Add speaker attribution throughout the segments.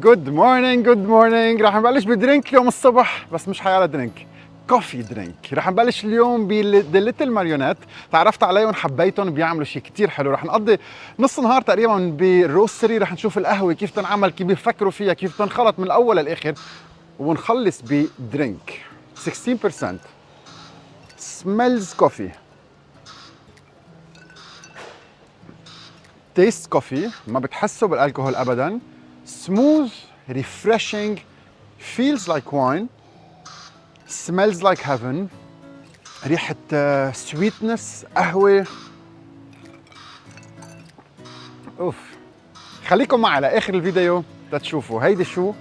Speaker 1: جود مورنينج رح نبلش بدرينك اليوم الصبح، بس مش حيالا درينك، كوفي درينك. رح نبلش اليوم بالليتل ماريونيت، تعرفت عليهم حبيتهم، بيعملوا شيء كتير حلو. رح نقضي نص نهار تقريبا بالروستري، رح نشوف القهوة كيف تنعمل، كيف بيفكروا فيها، كيف تنخلط من الأول للآخر، ونخلص بدرينك 16% smells coffee taste coffee، ما بتحسوا بالالكوهول ابدا، smooth refreshing feels like wine smells like heaven، ريحة sweetness قهوة. اوف، خليكم معي لاخر الفيديو تتشوفوا هيدي شو،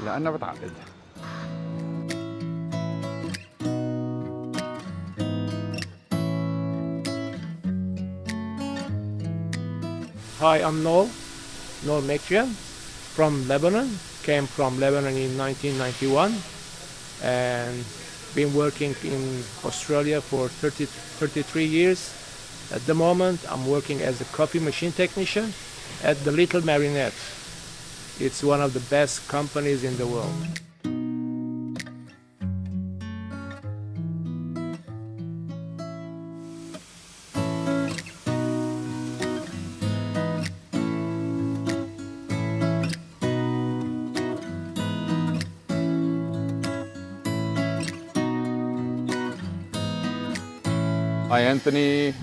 Speaker 1: لأنها بتعقد.
Speaker 2: Hi, I'm Noel Mekian from Lebanon. Came from Lebanon in 1991 and been working in Australia for 33 years. At the moment, I'm working as a coffee machine technician at the Little Marionette. It's one of the best companies in the world.
Speaker 3: Hi Anthony,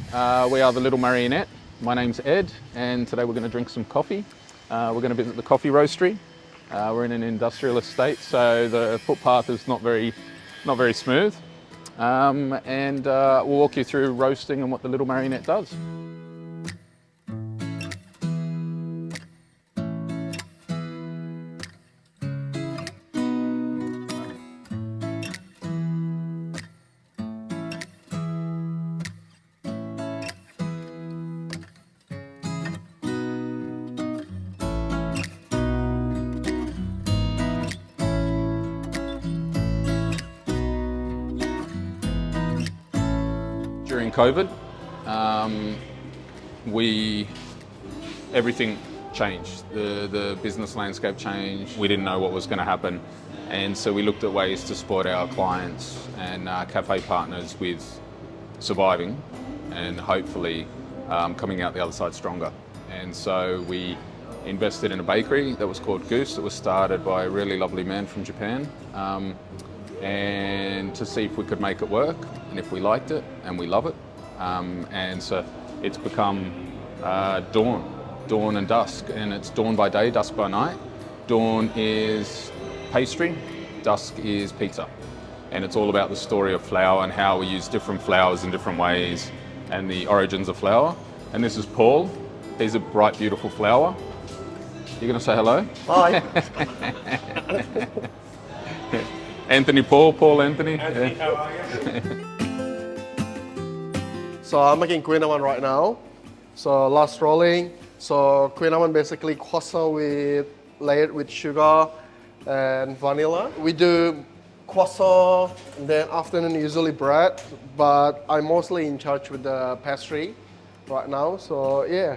Speaker 3: we are the Little Marionette. My name's Ed and today we're going to drink some coffee. We're going to visit the coffee roastery. We're in an industrial estate, so the footpath is not very smooth. We'll walk you through roasting and what the Little Marionette does. During COVID, everything changed. The business landscape changed. We didn't know what was going to happen, and so we looked at ways to support our clients and cafe partners with surviving and hopefully coming out the other side stronger. And so we invested in a bakery that was called Goose. That was started by a really lovely man from Japan. And to see if we could make it work and if we liked it, and we love it. And so it's become dawn and dusk, and it's dawn by day, dusk by night. Dawn is pastry, dusk is pizza. And it's all about the story of flour and how we use different flours in different ways and the origins of flour. And this is Paul. He's a bright, beautiful flower. You're going to say hello?
Speaker 4: Hi.
Speaker 3: Anthony Paul Anthony.
Speaker 2: Anthony, how are you?
Speaker 4: So I'm making Queen Amman right now. So last rolling. So Queen Amman basically croissant layered with sugar and vanilla. We do croissant, then afternoon usually bread, but I'm mostly in charge with the pastry right now. So yeah,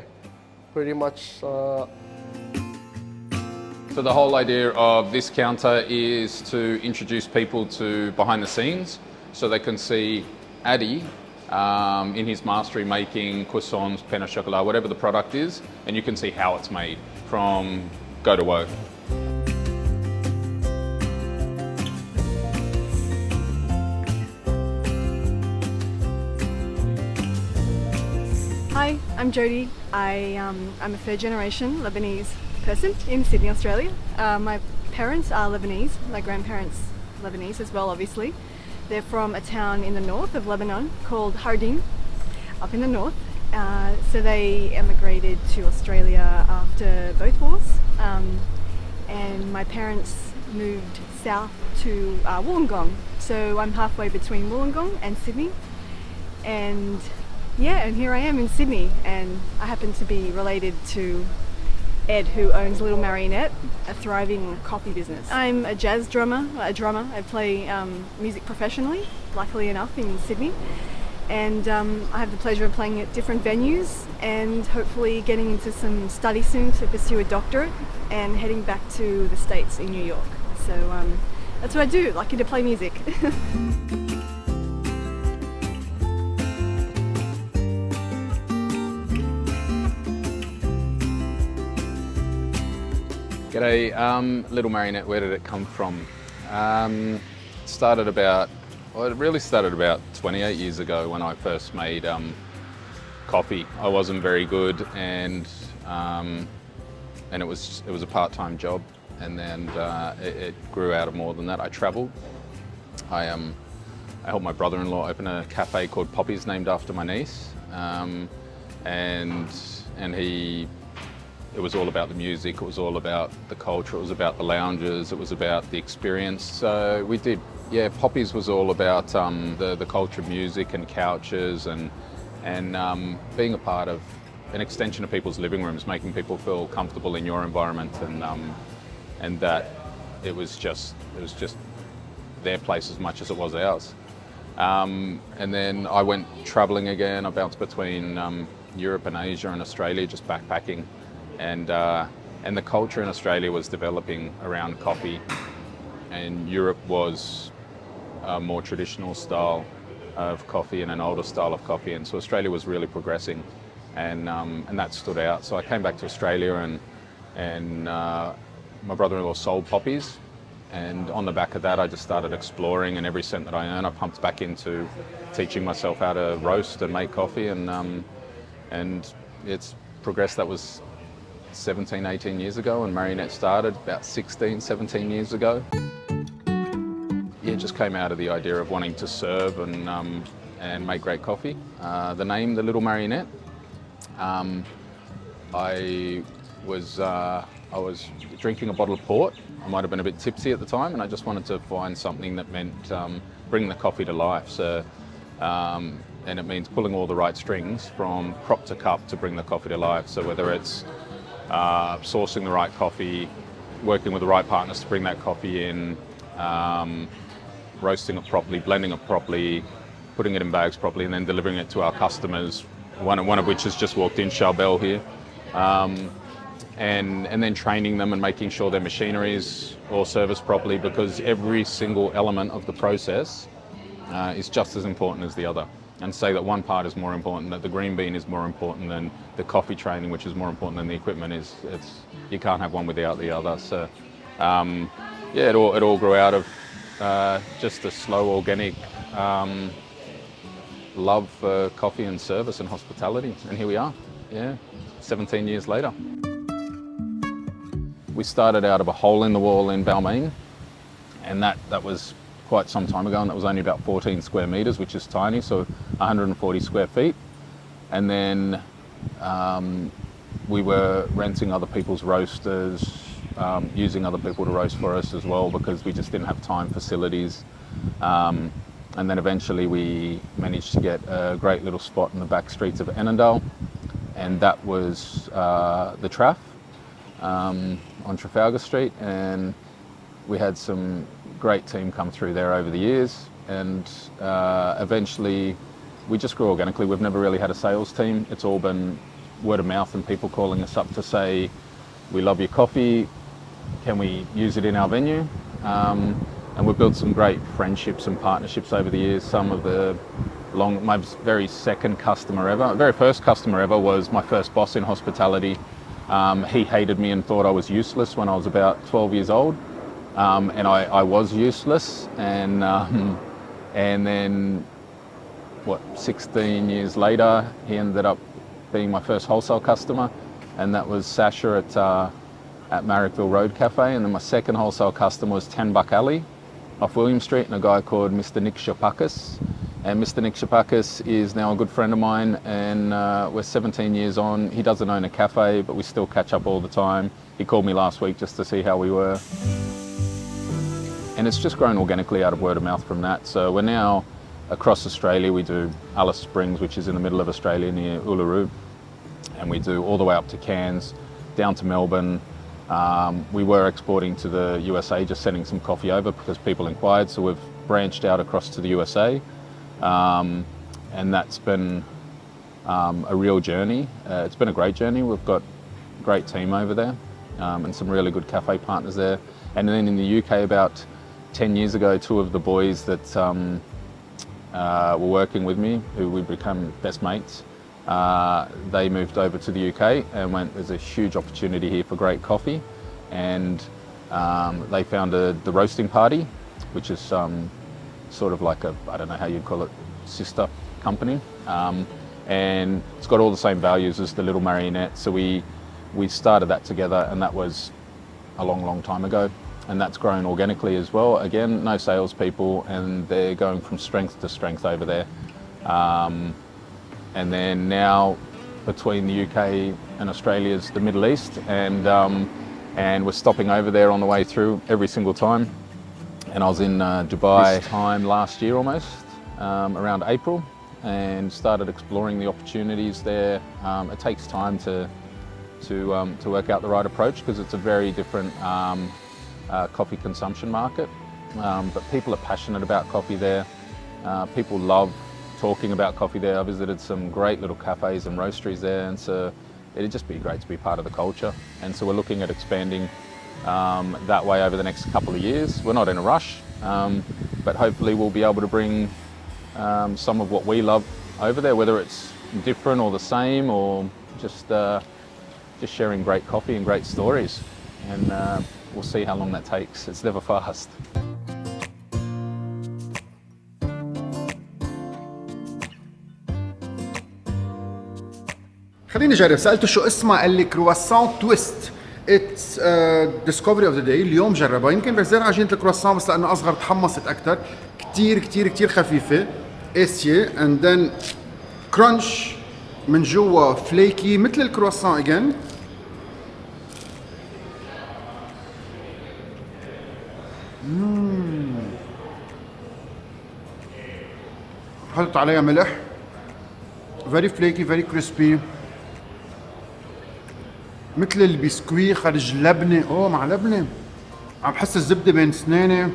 Speaker 4: pretty much.
Speaker 3: So the whole idea of this counter is to introduce people to behind the scenes so they can see Addy in his mastery making croissants, pain au chocolat, whatever the product is, and you can see how it's made from go to work.
Speaker 5: Hi, I'm Jodie. I'm a third generation Lebanese person in Sydney, Australia. My parents are Lebanese, my grandparents Lebanese as well, obviously. They're from a town in the north of Lebanon called Hardim, up in the north. So they emigrated to Australia after both wars. And my parents moved south to Wollongong. So I'm halfway between Wollongong and Sydney. And yeah, and here I am in Sydney, and I happen to be related to Ed, who owns Little Marionette, a thriving coffee business. I'm a jazz drummer. I play music professionally, luckily enough, in Sydney. and I have the pleasure of playing at different venues and hopefully getting into some study soon to pursue a doctorate and heading back to the States in New York. So that's what I do, lucky to play music.
Speaker 3: G'day, Little Marionette, where did it come from? It really started about 28 years ago when I first made coffee. I wasn't very good, and it was a part-time job, and then it grew out of more than that. I travelled. I helped my brother-in-law open a cafe called Poppy's, named after my niece, and it was all about the music, it was all about the culture, it was about the lounges, it was about the experience. So we did, yeah, Poppy's was all about the culture of music and couches and being a part of an extension of people's living rooms, making people feel comfortable in your environment, and that it was just their place as much as it was ours. And then I went travelling again. I bounced between Europe and Asia and Australia, just backpacking. And the culture in Australia was developing around coffee, and Europe was a more traditional style of coffee and an older style of coffee, and so Australia was really progressing, and that stood out. So I came back to Australia, and my brother-in-law sold Poppy's, and on the back of that I just started exploring, and every cent that I earned I pumped back into teaching myself how to roast and make coffee, and it's progressed. That was 17, 18 years ago, and Marionette started about 16, 17 years ago. Yeah, it just came out of the idea of wanting to serve and make great coffee. The name, The Little Marionette, I was drinking a bottle of port. I might have been a bit tipsy at the time, and I just wanted to find something that meant bring the coffee to life. So, and it means pulling all the right strings from crop to cup to bring the coffee to life. So whether it's sourcing the right coffee, working with the right partners to bring that coffee in, roasting it properly, blending it properly, putting it in bags properly, and then delivering it to our customers, one of which has just walked in, Charbel here, and then training them and making sure their machinery is all serviced properly, because every single element of the process is just as important as the other. And say that one part is more important, that the green bean is more important than the coffee training, which is more important than the equipment is. You can't have one without the other. So yeah, it all grew out of just a slow, organic love for coffee and service and hospitality. And here we are, yeah, 17 years later. We started out of a hole in the wall in Balmain, and that was quite some time ago, and that was only about 14 square metres, which is tiny, so 140 square feet. And then we were renting other people's roasters, using other people to roast for us as well, because we just didn't have time, facilities. And then eventually we managed to get a great little spot in the back streets of Annandale, and that was the Traff on Trafalgar Street, and we had some great team come through there over the years, and eventually we just grew organically. We've never really had a sales team. It's all been word of mouth and people calling us up to say, we love your coffee, can we use it in our venue? And we've built some great friendships and partnerships over the years. Some of my very second customer ever, very first customer ever was my first boss in hospitality. He hated me and thought I was useless when I was about 12 years old. And I was useless, and then 16 years later he ended up being my first wholesale customer, and that was Sasha at Marrickville Road Cafe. And then my second wholesale customer was 10 Buck Alley off William Street, and a guy called Mr. Nick Shapakis. And Mr. Nick Shapakis is now a good friend of mine, and we're 17 years on. He doesn't own a cafe, but we still catch up all the time. He called me last week just to see how we were. And it's just grown organically out of word of mouth from that. So we're now across Australia. We do Alice Springs, which is in the middle of Australia near Uluru. And we do all the way up to Cairns, down to Melbourne. We were exporting to the USA, just sending some coffee over because people inquired. So we've branched out across to the USA. and that's been a real journey. It's been a great journey. We've got a great team over there and some really good cafe partners there. And then in the UK, about 10 years ago, two of the boys that were working with me, who we become best mates, they moved over to the UK and went, there's a huge opportunity here for great coffee. And they founded the Roasting Party, which is sort of like a, I don't know how you'd call it, sister company. And it's got all the same values as the Little Marionette. So we started that together, and that was a long time ago. And that's grown organically as well. Again, no salespeople, and they're going from strength to strength over there. And then now, between the UK and Australia's the Middle East, and we're stopping over there on the way through every single time. And I was in Dubai time last year almost, around April, and started exploring the opportunities there. It takes time to work out the right approach, because it's a very different coffee consumption market. But people are passionate about coffee there. People love talking about coffee there. I visited some great little cafes and roasteries there, and so it'd just be great to be part of the culture. And so we're looking at expanding that way over the next couple of years. We're not in a rush, but hopefully we'll be able to bring some of what we love over there, whether it's different or the same, or just sharing great coffee and great stories. And we'll see how long that takes. It's never fast.
Speaker 1: خليني اجرب. سالته شو اسمها، قال لي كرواسون تويست. اتس ديسكفري اوف ذا داي. اليوم جربها، يمكن بزير عجينه الكرواسون بس لانه اصغر تحمست اكثر. كتير خفيفه، اسيه، اند ذن كرانش من جوا، فليكي مثل الكرواسون اجين. حطيت عليها ملح. very flaky, very crispy. مثل البسكوي خارج لبنه. اوه مع لبنه. عم بحس الزبده بين اسناني.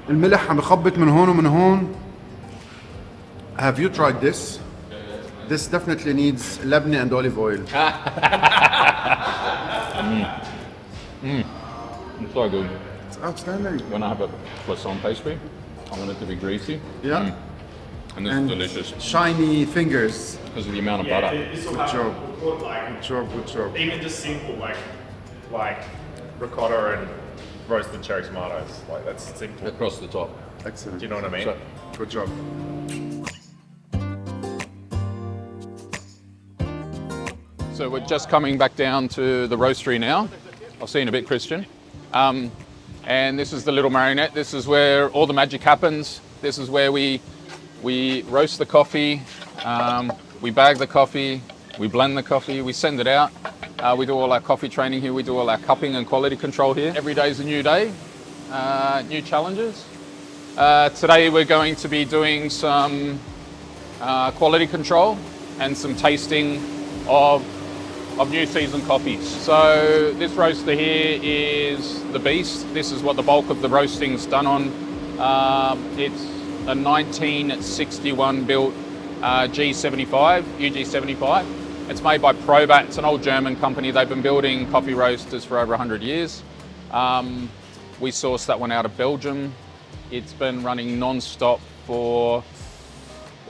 Speaker 1: الملح عم بخبط من هون ومن هون. Have you tried this? This definitely needs لبنه and olive oil.
Speaker 3: It's so good.
Speaker 1: It's outstanding.
Speaker 3: When I have a croissant pastry, I want it to be greasy.
Speaker 1: Yeah.
Speaker 3: And this is delicious
Speaker 1: Shiny fingers.
Speaker 3: because of the amount of butter.
Speaker 1: Good job. Good job.
Speaker 6: Even just simple like ricotta and roasted cherry tomatoes. Like that's simple.
Speaker 3: Across the top.
Speaker 1: Excellent.
Speaker 6: Do you know what I mean?
Speaker 1: Good job.
Speaker 3: So we're just coming back down to the roastery now. I'll see you in a bit, Christian. And this is the Little Marionette. This is where all the magic happens. This is where we roast the coffee, we bag the coffee, we blend the coffee, we send it out. We do all our coffee training here. We do all our cupping and quality control here. Every day is a new day, new challenges. Today we're going to be doing some quality control and some tasting of new season coffees. So this roaster here is the beast. This is what the bulk of the roasting's done on. It's a 1961 built G75, UG75. It's made by Probat. It's an old German company. They've been building coffee roasters for over 100 years. We sourced that one out of Belgium. It's been running non-stop for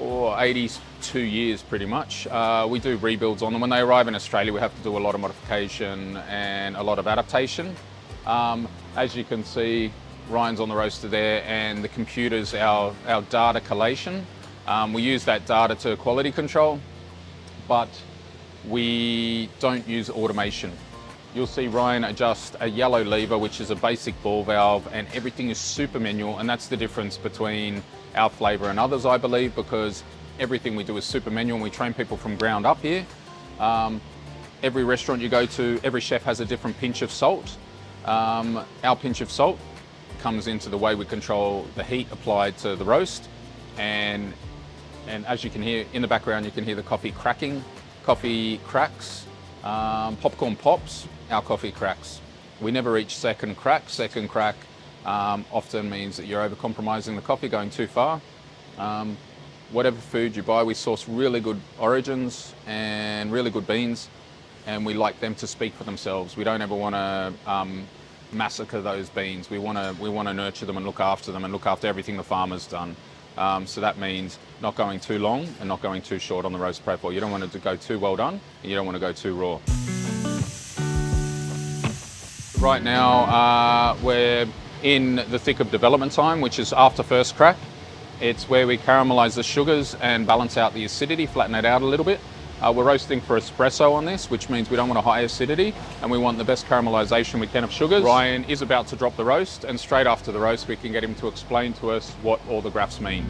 Speaker 3: 82 years pretty much. We do rebuilds on them. When they arrive in Australia, we have to do a lot of modification and a lot of adaptation. As you can see, Ryan's on the roaster there, and the computer's our data collation. We use that data to quality control, but we don't use automation. You'll see Ryan adjust a yellow lever, which is a basic ball valve, and everything is super manual, and that's the difference between our flavour and others, I believe, because everything we do is super manual, and we train people from ground up here. Every restaurant you go to, every chef has a different pinch of salt. Our pinch of salt comes into the way we control the heat applied to the roast, and as you can hear in the background, you can hear the coffee cracking. Coffee cracks, popcorn pops, our coffee cracks. We never reach second crack. Second crack often means that you're over-compromising the coffee, going too far. whatever food you buy, we source really good origins and really good beans, and we like them to speak for themselves. We don't ever want to massacre those beans. We want to nurture them and look after everything the farmer's done. So that means not going too long and not going too short on the roast profile. You don't want it to go too well done, and you don't want to go too raw. Right now, we're in the thick of development time, which is after first crack. It's where we caramelize the sugars and balance out the acidity, flatten it out a little bit. We're roasting for espresso on this, which means we don't want a high acidity, and we want the best caramelization we can of sugars. Ryan is about to drop the roast, and straight after the roast, we can get him to explain to us what all the graphs mean.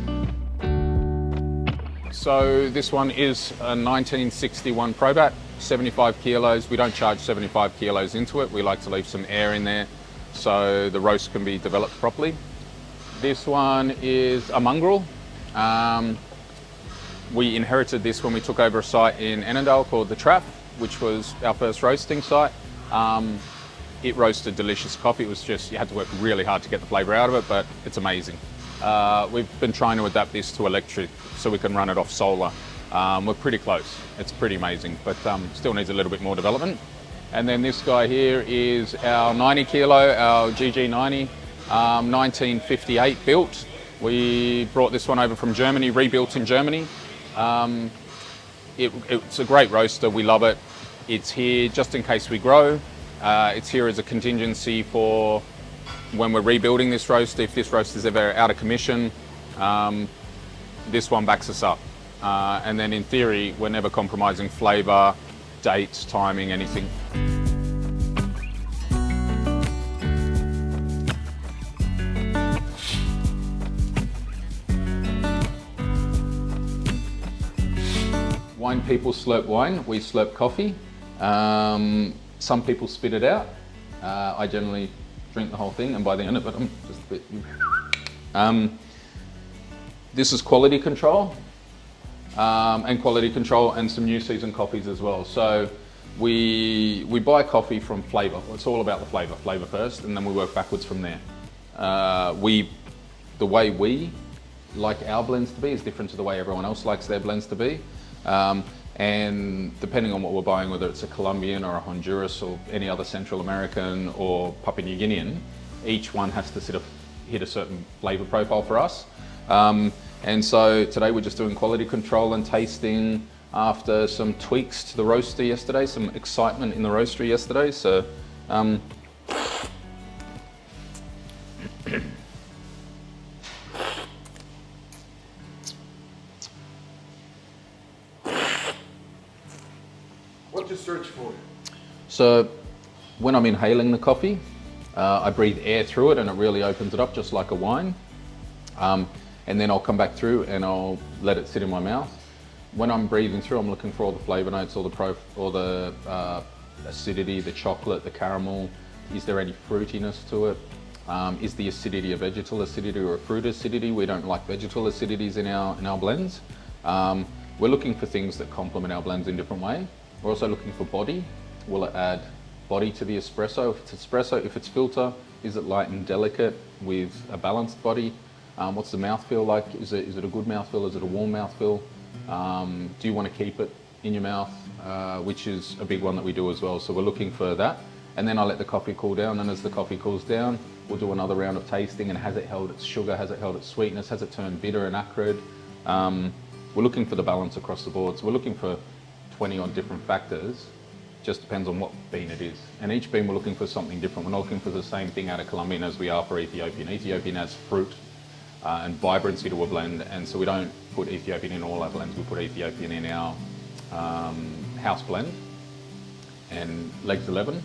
Speaker 3: So this one is a 1961 Probat, 75 kilos. We don't charge 75 kilos into it. We like to leave some air in there so the roast can be developed properly. This one is a mongrel. We inherited this when we took over a site in Annandale called The Trap, which was our first roasting site. It roasted delicious coffee. It was just, you had to work really hard to get the flavour out of it, but it's amazing. We've been trying to adapt this to electric so we can run it off solar. We're pretty close. It's pretty amazing, but still needs a little bit more development. And then this guy here is our 90 kilo, our GG90, 1958 built. We brought this one over from Germany, rebuilt in Germany. It's a great roaster, we love it. It's here just in case we grow. It's here as a contingency for when we're rebuilding this roaster. If this roaster is ever out of commission, this one backs us up. And then in theory, we're never compromising flavour, dates, timing, anything. Wine people slurp wine, we slurp coffee. Some people spit it out. I generally drink the whole thing, and by the end of it, I'm just a bit... This is quality control, and some new season coffees as well. So we buy coffee from flavour. It's all about the flavour first, and then we work backwards from there. The way we like our blends to be is different to the way everyone else likes their blends to be. And depending on what we're buying, whether it's a Colombian or a Honduras or any other Central American or Papua New Guinean, each one has to sort of hit a certain flavour profile for us. And so today we're just doing quality control and tasting after some tweaks to the roaster yesterday, some excitement in the roastery yesterday. So,
Speaker 1: What you search for?
Speaker 3: So when I'm inhaling the coffee, I breathe air through it and it really opens it up just like a wine. And then I'll come back through and I'll let it sit in my mouth. When I'm breathing through, I'm looking for all the flavour notes, all the acidity, the chocolate, the caramel. Is there any fruitiness to it? Is the acidity a vegetal acidity or a fruit acidity? We don't like vegetal acidities in our blends. We're looking for things that complement our blends in different way. We're also looking for body. Will it add body to the espresso? If it's espresso, if it's filter, is it light and delicate with a balanced body? What's the mouthfeel like? Is it a good mouthfeel? Is it a warm mouthfeel? Do you want to keep it in your mouth? Which is a big one that we do as well. So we're looking for that. And then I let the coffee cool down. And as the coffee cools down, we'll do another round of tasting. And has it held its sugar? Has it held its sweetness? Has it turned bitter and acrid? We're looking for the balance across the board. So we're looking for 20 odd different factors. Just depends on what bean it is. And each bean we're looking for something different. We're not looking for the same thing out of Colombian as we are for Ethiopian. Ethiopian has fruit and vibrancy to a blend, and so we don't put Ethiopian in all our blends. We put Ethiopian in our house blend and Legs 11.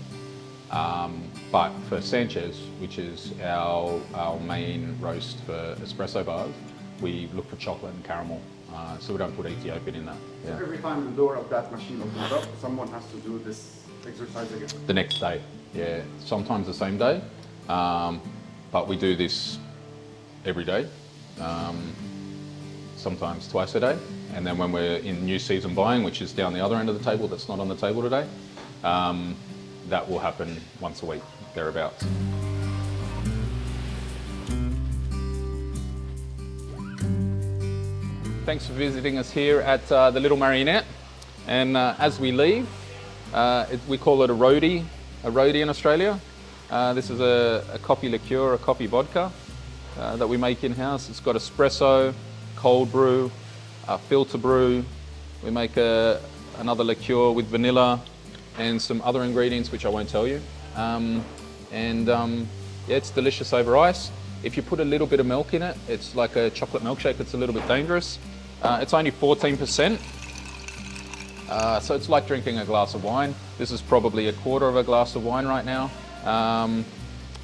Speaker 3: But for Sanchez, which is our main roast for espresso bars, we look for chocolate and caramel. So we don't put Ethiopian in that.
Speaker 1: Yeah. So every time the door of that machine opens up, someone has to do this exercise again?
Speaker 3: The next day, yeah. Sometimes the same day, but we do this every day, sometimes twice a day. And then when we're in new season buying, which is down the other end of the table, that's not on the table today, that will happen once a week, thereabouts. Thanks for visiting us here at the Little Marionette. And as we leave, we call it a roadie in Australia. This is a coffee liqueur, a coffee vodka that we make in-house. It's got espresso, cold brew, filter brew. We make another liqueur with vanilla and some other ingredients which I won't tell you. Yeah, it's delicious over ice. If you put a little bit of milk in it, it's like a chocolate milkshake. It's a little bit dangerous. It's only 14%. So it's like drinking a glass of wine. This is probably a quarter of a glass of wine right now.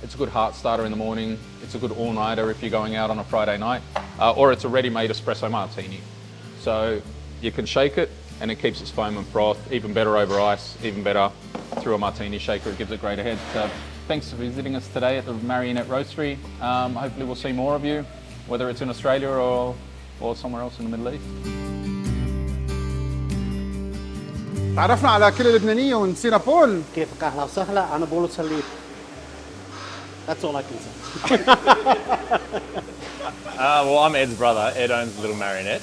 Speaker 3: It's a good heart starter in the morning. It's a good all-nighter if you're going out on a Friday night. Or it's a ready-made espresso martini. So you can shake it and it keeps its foam and froth. Even better over ice, even better through a martini shaker. It gives it greater head. So thanks for visiting us today at the Marionette Roastery. Hopefully we'll see more of you, whether it's in Australia or somewhere else in the Middle East.
Speaker 1: تعرفنا على كل اللبنانية ونسينا بول.
Speaker 7: كيفك أهلا وسهلا أنا بولو سليم. That's all I can say.
Speaker 8: Well, I'm Ed's brother. Ed owns Little Marionette,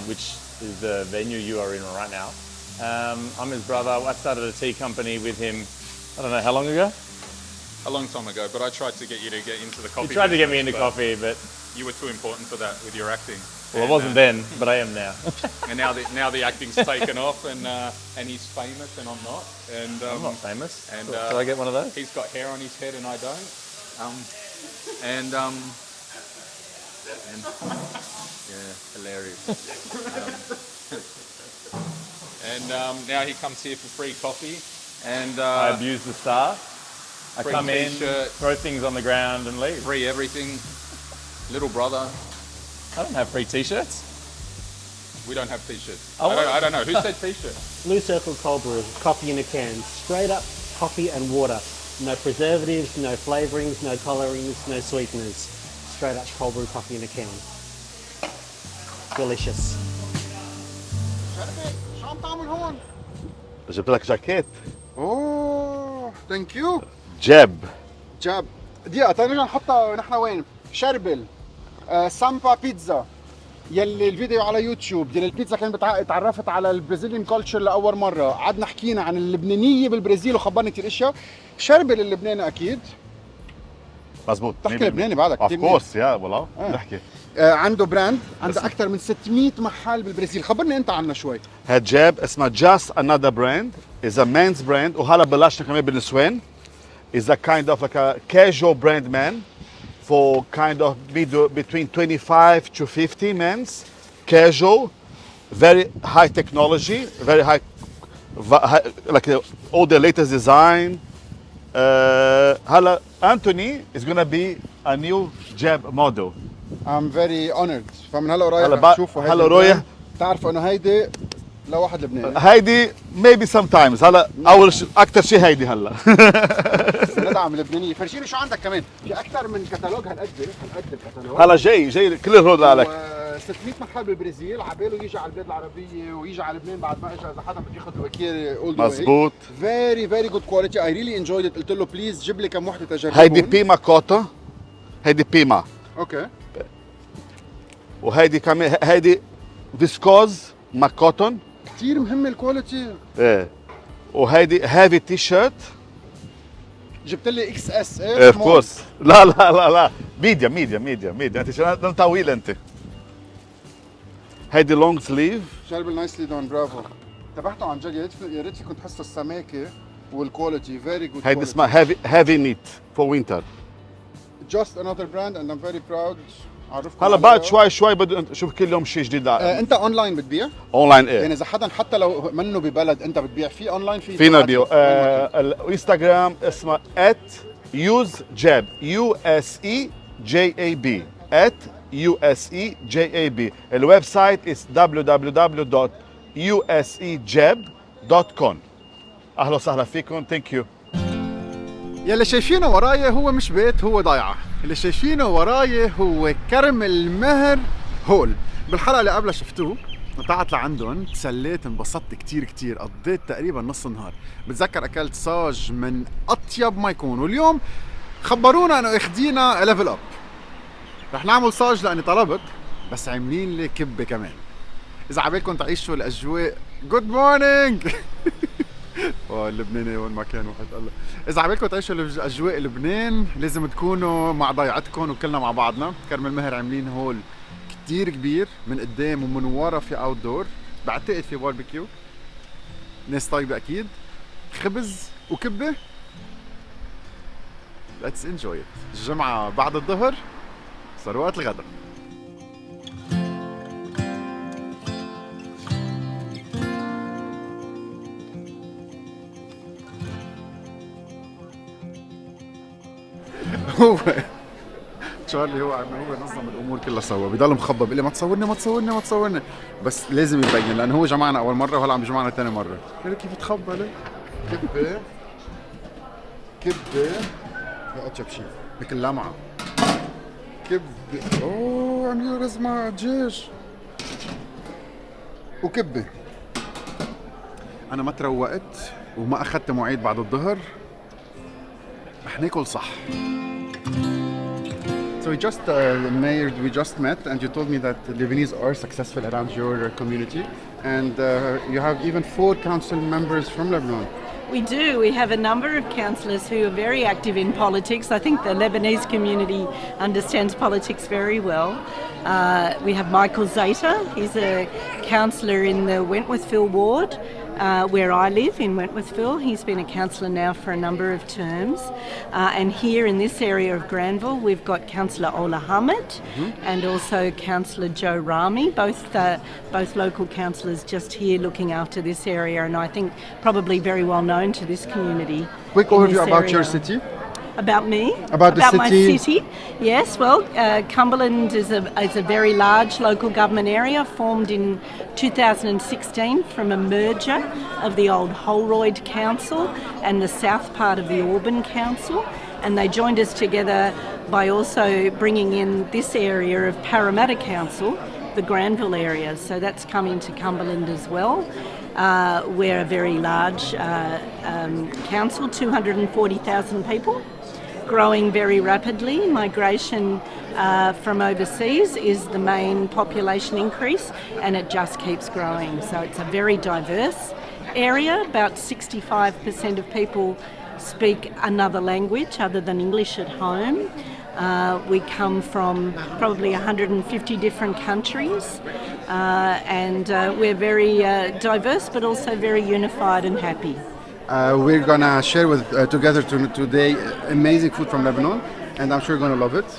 Speaker 8: which is the venue you are in right now. I'm his brother. I started a tea company with him, I don't know how long ago?
Speaker 3: A long time ago, but I tried to get you to get into the coffee.
Speaker 8: He tried to get me into
Speaker 3: business,
Speaker 8: coffee, but
Speaker 3: you were too important for that with your acting.
Speaker 8: well, I wasn't then, but I am now.
Speaker 3: And now the acting's taken off, and he's famous and I'm not. And
Speaker 8: I'm not famous.
Speaker 3: And
Speaker 8: Should I get one of those?
Speaker 3: He's got hair on his head and I don't. Yeah, hilarious. Now he comes here for free coffee, and
Speaker 8: I abuse the star. I
Speaker 3: free
Speaker 8: come in,
Speaker 3: t-shirt,
Speaker 8: throw things on the ground and leave.
Speaker 3: free everything. Little brother.
Speaker 8: I don't have free t-shirts.
Speaker 3: We don't have t-shirts.
Speaker 8: Oh,
Speaker 3: I don't know. Who said t-shirt?
Speaker 7: Blue Circle cold brew, coffee in a can, straight up coffee and water. No preservatives, no flavourings, no colorings, no sweeteners. Straight up cold brew coffee in a can. Delicious.
Speaker 1: شو عم تعمل هون؟
Speaker 9: جبت لك جاكيت
Speaker 1: اوه ثانك يو.
Speaker 9: جاب
Speaker 1: جاب دقيقة تعال نرجع نحطها نحن وين؟ شربل سامبا بيتزا يلي الفيديو على يوتيوب ديال البيتزا كان تعرفت على البرازيليان كولتشر لأول مرة، قعدنا حكينا عن اللبنانية بالبرازيل وخبرني كثير اشياء. شربل اللبناني أكيد.
Speaker 9: مزبوط
Speaker 1: بتحكي لبناني بعدك
Speaker 9: اوف
Speaker 1: كثير
Speaker 9: كورس يا والله نحكي.
Speaker 1: عنده براند، عنده أكثر من 600 محل بالبرازيل، خبرني أنت عنه شوي.
Speaker 9: هاد جاب اسمها Just Another Brand is a men's brand وهلا بلشنا كمان بالنسوان is a kind of like a casual brand man for kind of between 25 to 50 men's casual very high technology very high like all the latest design. هلا Anthony is gonna be a new Jab model.
Speaker 1: I'm very honored. فمن هلا رايح
Speaker 9: هلا
Speaker 1: تشوفوا هيدي
Speaker 9: هلا رايح
Speaker 1: تعرفوا انه هيدي لواحد لبناني.
Speaker 9: هيدي maybe sometimes هلا اول اكثر شيء هيدي هلا.
Speaker 1: ندعم اللبنانيه، فرجيني شو عندك كمان، في اكثر من كتالوج هالقد الكتالوج.
Speaker 9: هلا جاي كل الهول عليك.
Speaker 1: 600 محل بالبرازيل، عباله يجي على البلاد العربيه ويجي على لبنان بعد ما اجى، اذا حدا بده ياخذ وكيل اول ذا
Speaker 9: مزبوط.
Speaker 1: فيري جود كواليتي، اي ريلي انجويد ات. قلت له بليز جيب لي كم وحده تجربهم.
Speaker 9: هيدي بيما كوتا، هيدي بيما.
Speaker 1: اوكي.
Speaker 9: وهيدي كمان هيدي فيسكوز ما كوتون.
Speaker 1: كثير مهمه الكواليتي.
Speaker 9: ايه. وهيدي هافي تي شيرت.
Speaker 1: جبت لي اكس اس ايه؟ اوف
Speaker 9: كورس. لا ميديا انت شو طويل انت. هيدي لونج سليف.
Speaker 1: شاربل نايسلي دون، برافو. تبعته عن جد، يا ريت فيكم تحسوا السماكه والكواليتي فيري جود.
Speaker 9: هيدي اسمها هافي نيت فور وينتر.
Speaker 1: Just another brand and I'm very proud. عرفكم
Speaker 9: هلا بعد شوي بده شوف كل يوم شيء جديد.
Speaker 1: انت اونلاين بتبيع؟
Speaker 9: اونلاين ايه؟
Speaker 1: يعني اذا حدا حتى لو منه ببلد انت بتبيع فيه اونلاين
Speaker 9: فينا نبيع. الانستغرام اسمه @usejab USEJAB @USEJAB. الويب سايت is www.usejab.com. اهلا وسهلا فيكم. ثانك يو.
Speaker 1: يلي شايفينه وراي هو مش بيت، هو ضيعة. اللي شايفينه وراي هو كرم المهر هول. بالحلقة اللي قبلها شفتوه، طلعت لعندهم، تسليت، انبسطت كتير، قضيت تقريبا نص النهار. بتذكر اكلت صاج من اطيب ما يكون، واليوم خبرونا انه اخدينا ليفل اب. رح نعمل صاج لاني طلبت، بس عاملين لي كبة كمان. إذا عبالكم تعيشوا الأجواء جود مورنينج اللبناني وين ما كان واحد الله. إذا عبالكم تعيشوا الأجواء لبنان لازم تكونوا مع ضيعتكم وكلنا مع بعضنا. كرم المهر عاملين هول كتير كبير، من قدام ومن ورا في اوت دور، بعتقد في باربيكيو، ناس طيبة أكيد، خبز وكبة. Let's enjoy it. الجمعة بعد الظهر صار وقت الغداء. هو تشارلي هو نظم الامور كلها سوا، بضل مخبى بيقول لي ما تصورني ما تصورني ما تصورني، بس لازم يبين لانه هو جمعنا اول مره وهلا عم بيجمعنا ثاني مره. قال كيف تخبى لك؟ كبه كبه يا اطيب شيء مثل لمعه كبه. اوه عملوا رز مع دجاج وكبه. انا ما تروقت وما اخذت مواعيد بعد الظهر، رح ناكل صح. So Mayor, we just met and you told me that Lebanese are successful around your community and you have even 4 council members from Lebanon.
Speaker 10: We do. We have a number of councillors who are very active in politics. I think the Lebanese community understands politics very well. We have Michael Zeta. He's a councillor in the Wentworthville ward, where I live in Wentworthville. He's been a councillor now for a number of terms. And here in this area of Granville, we've got Councillor Ola Hamid and also Councillor Joe Rami, both local councillors just here looking after this area, and I think probably very well known to this community.
Speaker 1: Quick overview about your city.
Speaker 10: About me?
Speaker 1: About the
Speaker 10: my city? Yes, well, Cumberland is a very large local government area formed in 2016 from a merger of the old Holroyd Council and the south part of the Auburn Council, and they joined us together by also bringing in this area of Paramatta Council, the Granville area, so that's come into Cumberland as well. We're a very large council, 240,000 people. Growing very rapidly. Migration from overseas is the main population increase, and it just keeps growing. So it's a very diverse area. About 65% of people speak another language other than English at home. We come from probably 150 different countries, and we're very diverse but also very unified and happy.
Speaker 1: We're gonna share with together today amazing food from Lebanon, and I'm sure you're gonna love it.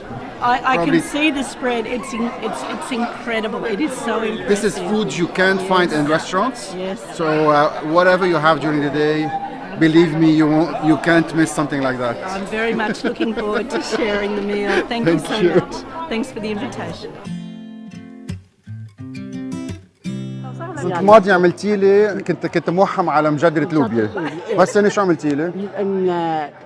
Speaker 10: I can see the spread. It's incredible. It is so impressive.
Speaker 1: This is food you can't find in restaurants.
Speaker 10: Yes.
Speaker 1: So whatever you have during the day, believe me, you can't miss something like that.
Speaker 10: I'm very much looking forward to sharing the meal. Thank you so much. Thanks for the invitation.
Speaker 1: الماضي عملتي لي كنت موحم على مجدرة لوبيا. هالسنة شو عملتي لي؟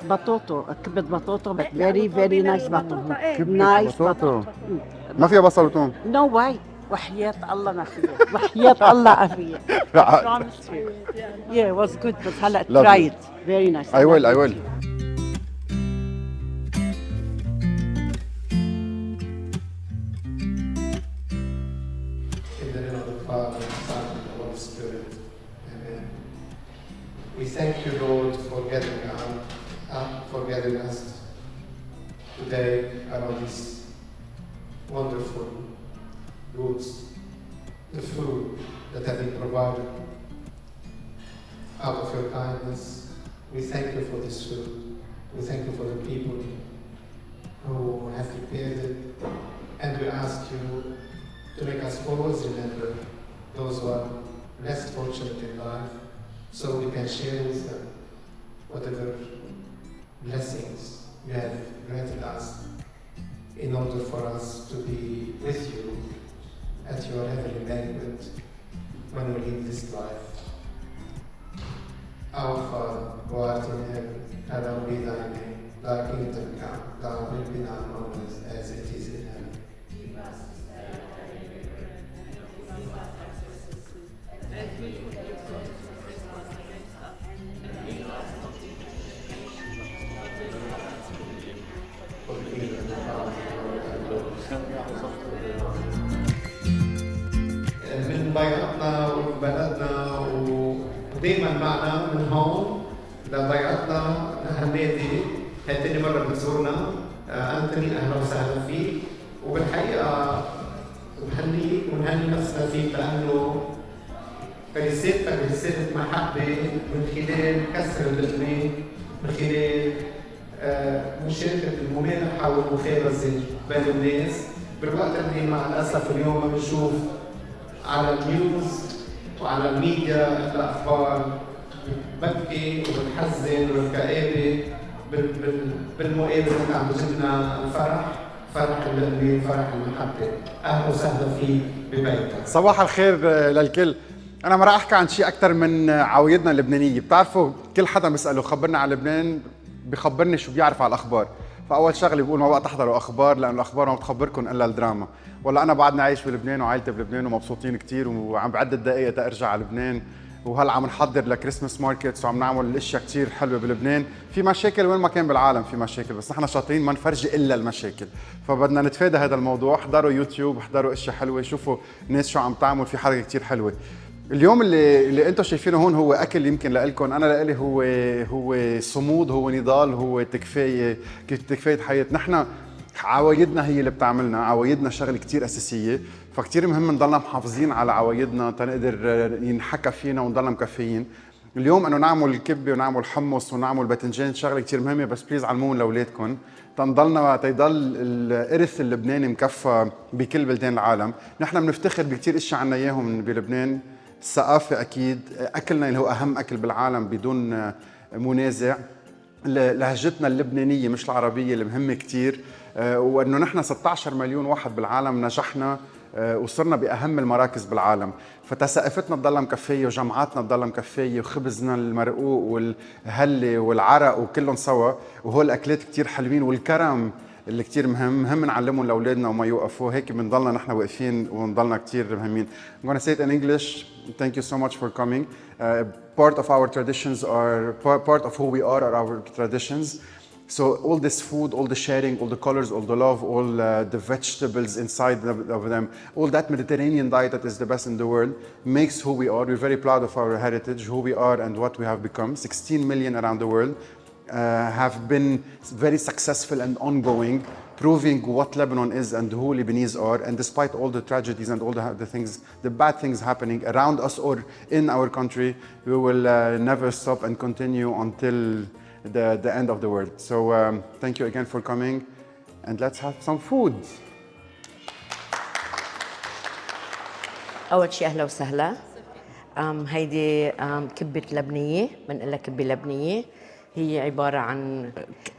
Speaker 11: بطوطو، كبة بطوطو, but very nice بطوطو.
Speaker 1: كبة بطوطو. ما فيها بصل وثوم؟
Speaker 11: No way. وحياة الله ما فيها. وحياة الله ما فيها. Promise you. Yeah, it was good, but هلا try it. Very nice.
Speaker 1: I will.
Speaker 12: We thank you, Lord, for gathering us today around these wonderful goods, the food that have been provided out of your kindness. We thank you for this food. We thank you for the people who have prepared it, and we ask you to make us always remember those who are less fortunate in life, so we can share with them whatever blessings you have granted us in order for us to be with you at your heavenly banquet when we leave this life. Our Father, who art in heaven, hallowed be thy name. Thy kingdom come, thy will be done on earth as it is in heaven. Give us this day our daily bread, and forgive us our trespasses, as we forgive those who trespass against us, and lead us not into temptation, but deliver us from evil. For the kingdom, the power, and the glory, and the glory. ضيعتنا وبلدنا ودائما معنا من هون لضيعتنا لهالنادي. هاي تاني مرة بتزورنا. أنتوني أهلا وسهلا فيك، وبالحقيقة بهنيك ونهني نفسنا فيك لأنه رسالتك رسالة محبة من خلال كسر الإدمان، من خلال مشاركة الممارحة والمخابزة بين الناس، بالوقت اللي مع الأسف اليوم ما بنشوف على النيوز وعلى الميديا الأخبار بتبكي وبتحزن والكآبة بالمقابل اللي عم تجيبنا الفرح، فرح الإدمان، فرح المحبة. أهلا وسهلا فيك ببيتك.
Speaker 1: صباح الخير للكل. أنا ما راح أحكي عن شيء أكثر من عوايدنا اللبنانية. بتعرفوا كل حدا بيسأله خبرنا عن لبنان بخبرني شو بيعرف على الأخبار. فأول شغلة بقول ما بقى تحضروا أخبار لأن الأخبار ما بتخبركم إلا الدراما. ولا أنا بعدنا عايش بلبنان وعائلتي بلبنان ومبسوطين كتير وعم بعد الدقايق تأرجع على لبنان، وهلا عم نحضر لكريسماس ماركتس وعم نعمل اشياء كتير حلوه بلبنان. في مشاكل وين ما كان بالعالم في مشاكل، بس نحن شاطرين ما نفرجي الا المشاكل، فبدنا نتفادى هذا الموضوع. احضروا يوتيوب، احضروا اشياء حلوه، شوفوا ناس شو عم تعمل، في حركه كتير حلوه. اليوم اللي انتم شايفينه هون هو اكل يمكن لإلكم، انا لإلي هو صمود، هو نضال، هو تكفايه حياه. نحن عوايدنا هي اللي بتعملنا، عوايدنا شغله كتير اساسيه، فكتير مهم نضلنا محافظين على عوايدنا تنقدر ينحكى فينا ونضلنا مكفيين. اليوم انه نعمل الكبه ونعمل حمص ونعمل باذنجان شغله كتير مهمه، بس بليز علموهم لاولادكم تنضلنا تيضل الارث اللبناني مكفى بكل بلدان العالم. نحن بنفتخر بكتير اشياء عنا اياهم بلبنان، الثقافه اكيد، اكلنا اللي هو اهم اكل بالعالم بدون منازع، لهجتنا اللبنانيه مش العربيه اللي مهمه كتير، وانه نحن 16 مليون واحد بالعالم نجحنا وصرنا باهم المراكز بالعالم، فتثقافتنا تضلها مكفيه وجامعاتنا تضلها مكفيه وخبزنا المرقوق والهله والعرق وكلهم سوا، وهول الاكلات كتير حلوين، والكرم اللي كتير مهم نعلمهم لاولادنا وما يوقفوا هيك، بنضلنا نحن واقفين ونضلنا كتير مهمين. I'm going to say it in English. Thank you so much for coming. Part of our traditions are part of who we are our traditions. So all this food, all the sharing, all the colors, all the love, all the vegetables inside of them, all that Mediterranean diet that is the best in the world makes who we are. We're very proud of our heritage, who we are and what we have become. 16 million around the world have been very successful and ongoing, proving what Lebanon is and who Lebanese are. And despite all the tragedies and all the things, the bad things happening around us or in our country, we will never stop and continue until the end of the world. So thank you again for coming, and let's have some food.
Speaker 13: أول شيء أهلا وسهلا. هيدي كبة لبنية، بنقلها كبة لبنية. هي عبارة عن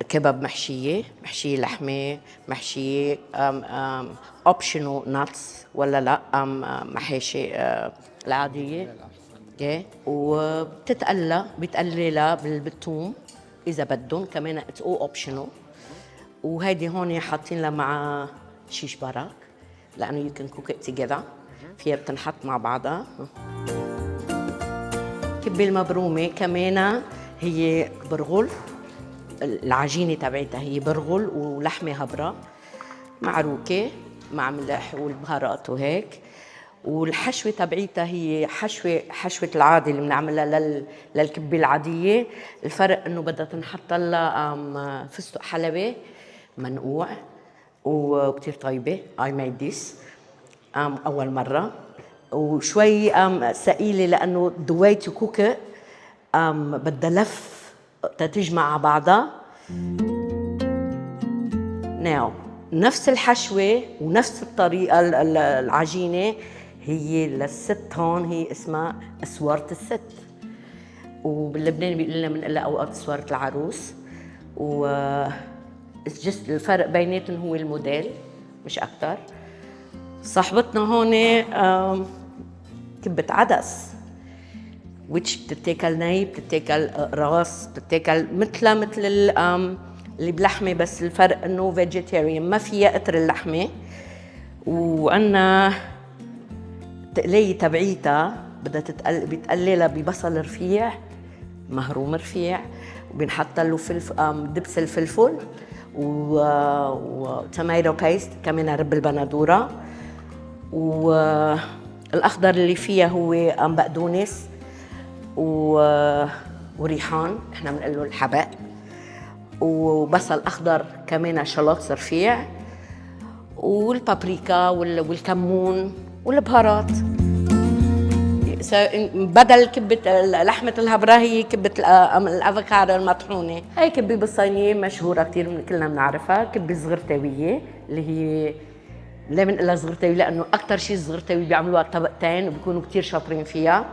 Speaker 13: كباب محشية لحمة، محشية optional nuts ولا لا، محاشي العادية. وبتتقلى بيتقلى بالثوم إذا بدهم، كمان it's all optional. وهيدي هون حاطين لها مع شيش براك لأنه you can cook it together، فيها بتنحط مع بعضها. كبة المبرومة كمان هي برغل، العجينة تبعتها هي برغل ولحمة هبرة معروكة مع ملح والبهارات وهيك. والحشوة تبعيتها هي حشوة العادي اللي بنعملها للكبة العادية. الفرق انه بدها تنحط لها فستق حلبي منقوع وكتير طيبة. I made this أول مرة، وشوي ثقيلة لأنه the way to cook it بدها لف تتجمع على بعضها. Now نفس الحشوة ونفس الطريقة العجينة هي للست هون، هي اسمها اسوارة الست، وباللبنان بيقول لنا بنقلها اوقات اسوارة العروس. و just الفرق بيناتهم هو الموديل مش اكثر. صاحبتنا هون كبة عدس which بتتاكل ني، بتتاكل راس، بتتاكل مثل اللي بلحمه، بس الفرق انه vegetarian ما فيها قطر اللحمه. وعندنا التقلية تبعيتها بدها بيتقللها ببصل رفيع مهروم رفيع، وبنحط له دبس الفلفل وتوماتو بيست، كمان رب البندوره، الأخضر اللي فيها هو بقدونس وريحان، احنا بنقول له الحبق، وبصل أخضر كمان شلوط صرفيع، والبابريكا والكمون والبهارات. بدل كبة لحمة الهبرة هي كبة الأفوكادو المطحونة. هاي كبة بالصينية مشهورة كتير كلنا بنعرفها، كبة صغرتاوية اللي هي ليه بنقلها صغرتاوي؟ لأنه أكتر شيء صغرتاوي بيعملوها طبقتين وبيكونوا كتير شاطرين فيها.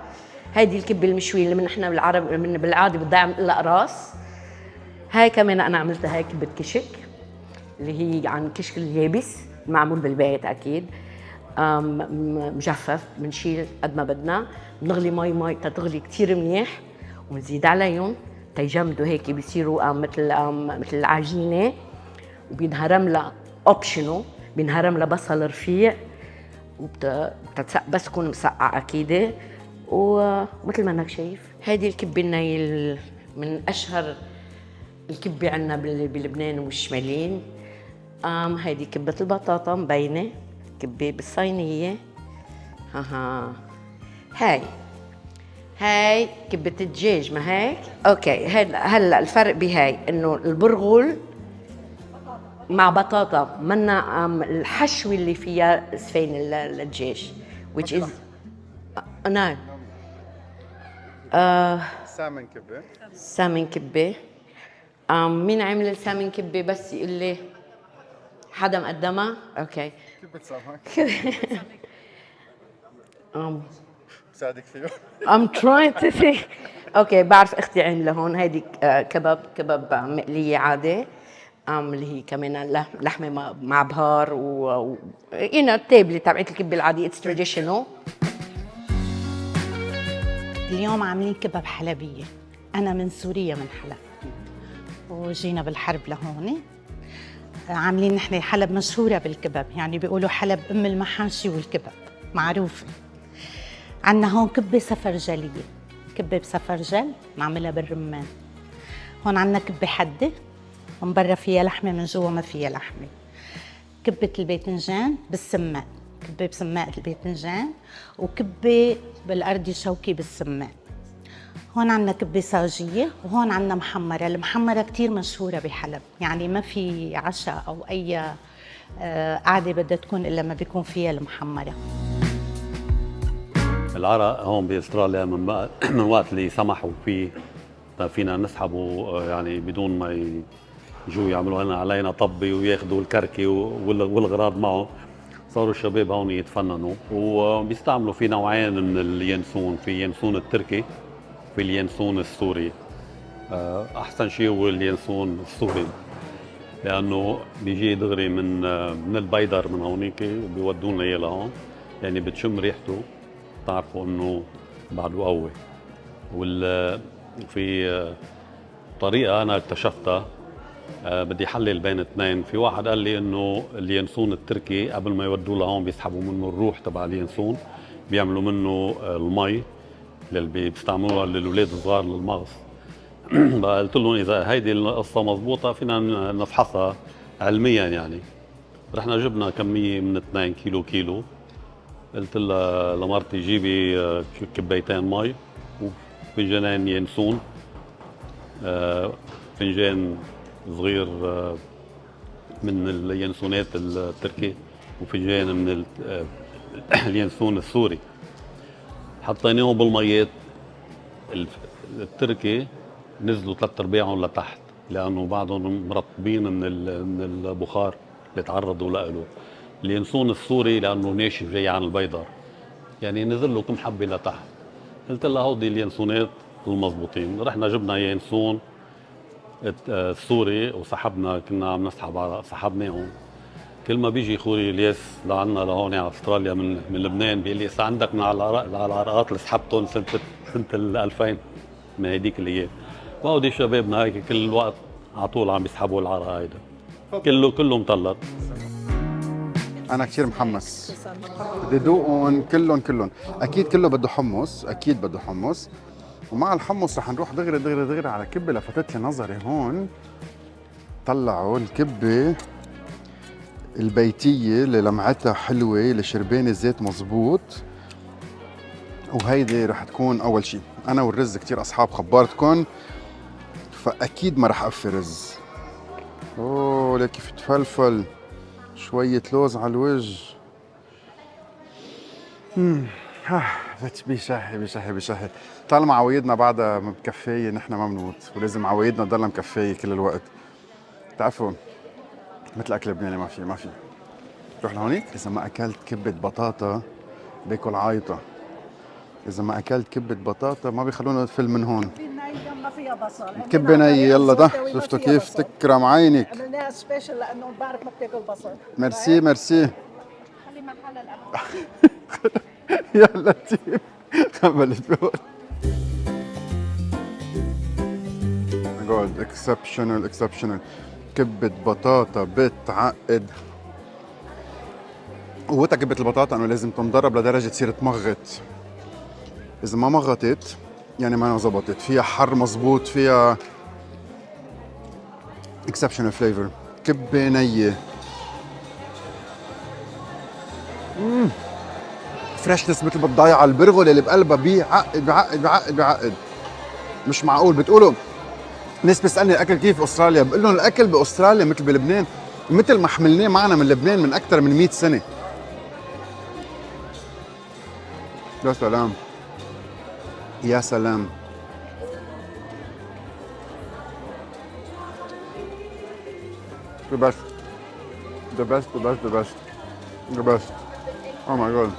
Speaker 13: هيدي الكبة المشوية اللي من احنا بالعرب بالعادة بنضيع بنقلها راس. هاي كمان أنا عملتها، هاي كبة كشك اللي هي عن كشك اليابس معمول بالبيت أكيد، مجفف. بنشيل قد ما بدنا، بنغلي مي تتغلي كتير منيح، وبنزيد عليهم تيجمدوا هيك بيصيروا مثل العجينة، وبينهرم لها اوبشنال، بينهرم لها بصل رفيع، بس تكون مسقعة أكيد. ومثل ما انك شايف هيدي الكبة النايل من أشهر الكبة عندنا بلبنان والشمالين. هيدي كبة البطاطا مبينة، كبة بالصينية. هاي كبة الدجاج، ما هيك؟ اوكي. هلا الفرق بهاي انه البرغل مع بطاطا، منا الحشوة اللي فيها سفين الدجاج which is نعم
Speaker 1: سامن كبة.
Speaker 13: سامن كبة. مين عمل السامن كبة؟ بس يقول لي حدا مقدمها. اوكي.
Speaker 1: كبة سمك. بساعدك فيه.
Speaker 13: I'm trying to think. اوكي، بعرف اختي عامله هون. هيدي كباب مقلية عادي، اللي هي كمان لحمة مع بهار التابلة تبعت الكبة العادية. It's traditional.
Speaker 11: اليوم عاملين كباب حلبية. أنا من سوريا، من حلب، وجينا بالحرب لهون. عاملين نحن حلب مشهورة بالكباب، يعني بيقولوا حلب أم المحاشي والكباب، معروفة. عنا هون كبة سفرجلية، كبة بسفرجل معملها بالرمان. هون عنا كبة حدة، من برا فيها لحمة من جوا ما فيها لحمة. كبة الباذنجان بالسماق، كبة بسماق الباذنجان، وكبة بالأردي شوكي بالسماق. هون عنا كبة صاجية، وهون عنا محمرة. المحمرة كتير مشهورة بحلب، يعني ما في عشاء أو أي قعدة بدها تكون إلا ما بيكون فيها المحمرة.
Speaker 14: العرق هون باستراليا من وقت اللي سمحوا فيه فينا نسحبه، يعني بدون ما يجوا يعملوا لنا علينا طبي وياخذوا الكركي والغراض معه. صاروا الشباب هون يتفننوا وبيستعملوا في نوعين من اليانسون، في يانسون التركي وفي اليانسون السوري. احسن شيء هو اليانسون السوري لانه بيجي دغري من البيدر من هونيك، بيودوا لنا اياه لهون، يعني بتشم ريحته بتعرفوا انه بعده قوي. وفي طريقه انا اكتشفتها، بدي احلل بين اثنين. في واحد قال لي انه اليانسون التركي قبل ما يودوه لهون بيسحبوا منه الروح تبع اليانسون، بيعملوا منه المي اللي بيستعملوها للاولاد الصغار للمغص. قلت لهم اذا هيدي القصه مضبوطه فينا نفحصها علميا. يعني رحنا جبنا كميه من 2 كيلو. قلت لها لمرتي جيبي كبيتين مي وفنجانين ينسون، فنجان صغير من اليانسونات التركي وفنجان من اليانسون السوري. حطيناهم بالميات. التركي نزلوا 3/4 لتحت لانه بعضهم مرطبين من البخار اللي تعرضوا له. اليانسون السوري لانه ناشف جاي عن البيضر، يعني نزل له كم حبه لتحت. قلت لها هودي اليانسونات المضبوطين. رحنا جبنا يانسون السوري وسحبنا، كنا عم نسحب سحبناهم. كل ما بيجي اخوي الياس لعنا لهون على استراليا من لبنان بيقول لي اذا عندك من على العراقات اللي سحبتهم سنه 2000 من هديك الايام. وهودي شبابنا هيك كل الوقت على طول عم بيسحبوا العرق هيدا، كله مطلط.
Speaker 1: انا كثير محمس، بدي ذوقهم كلهم. اكيد كله بده حمص، اكيد بده حمص. ومع الحمص رح نروح دغري على كبه لفتت لي نظري هون. طلعوا الكبه البيتيه اللي لمعتها حلوه، اللي شربانه زيت مزبوط، وهيدي رح تكون اول شيء. انا والرز كتير اصحاب خبرتكم، فاكيد ما رح اقفي رز. اوه ليك كيف تفلفل، شوية لوز على الوجه. بشهي. طالما عوايدنا بعدها مكفية نحن ما بنموت، ولازم عوايدنا تضلها مكفية كل الوقت. بتعرفوا مثل اكل لبناني ما في. روح لهونيك. اذا ما اكلت كبة بطاطا باكل عايطة. اذا ما اكلت كبة بطاطا ما بيخلونا ندفل من هون.
Speaker 15: ما فيها بصل.
Speaker 1: كبة نية يلا ده. شفتوا كيف تكرم عينك.
Speaker 15: عملناها سبيشل لانه بعرف ما بتاكل بصل.
Speaker 1: ميرسي.
Speaker 15: خلي محل القهوة.
Speaker 1: يا لطيف. خبلت بقول. جود اكسبشنال. كبة بطاطا بتعقد. قوتها كبة البطاطا انه لازم تنضرب لدرجة تصير تمغط. إذا ما مغطت يعني ما زبطت. فيها حر مزبوط، فيها exceptional flavor. كبة نية. فريشنس مثل بتضيع البرغل اللي بقلبها بيعقد. مش معقول. بتقولوا ناس بتسألني الأكل كيف بأستراليا، بقول لهم الأكل بأستراليا مثل بلبنان، مثل ما حملناه معنا من لبنان من أكثر من 100 سنة. يا سلام يا سلام. the best. oh my god.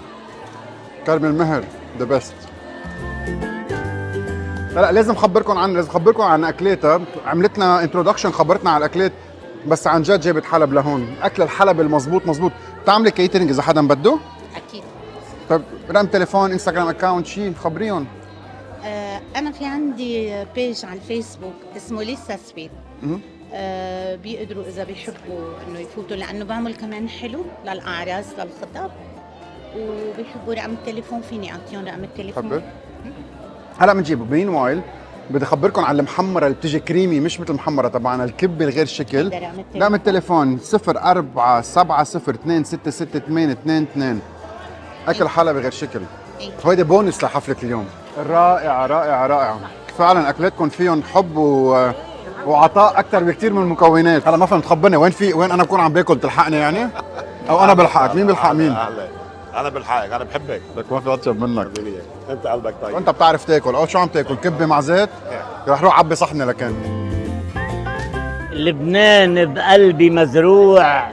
Speaker 1: كرم المهر the best. لا لازم اخبركم عن اكلاتها. عملتنا انترودكشن، خبرتنا على الاكلات، بس عن جد جابت حلب لهون. اكل الحلب المزبوط. بتعملي كيترينج اذا حدا بده؟
Speaker 11: اكيد.
Speaker 1: طيب رقم تليفون، انستغرام اكاونت، شيء خبريهم.
Speaker 11: انا في عندي بيج على الفيسبوك اسمه لسه سويت. بيقدروا اذا بيحبوا انه يفوتوا، لانه بعمل كمان حلو للاعراس للخطب، وبيحبوا رقم التليفون فيني اعطيهم رقم التليفون.
Speaker 1: هلا بنجيبه. مين وايل بدي اخبركم على المحمره اللي بتيجي كريمي، مش مثل المحمره تبعنا الكبه الغير شكل. رقم التليفون 0472666822. اكل حلبي غير شكل. هيدي بونس لحفله اليوم. رائعه. فعلا اكلاتكم فيهم حب وعطاء اكثر بكثير من المكونات. هلا ما فهمت، خبرني وين انا بكون عم باكل تلحقني يعني؟ او انا بلحقك؟ مين بلحق مين؟
Speaker 9: انا بلحقك، انا بحبك.
Speaker 1: بدك ما في اطيب منك.
Speaker 9: انت قلبك طيب
Speaker 1: وانت بتعرف تاكل. او شو عم تاكل؟ كبه مع زيت؟ رح روح عبي صحني لكن.
Speaker 16: لبنان بقلبي مزروع،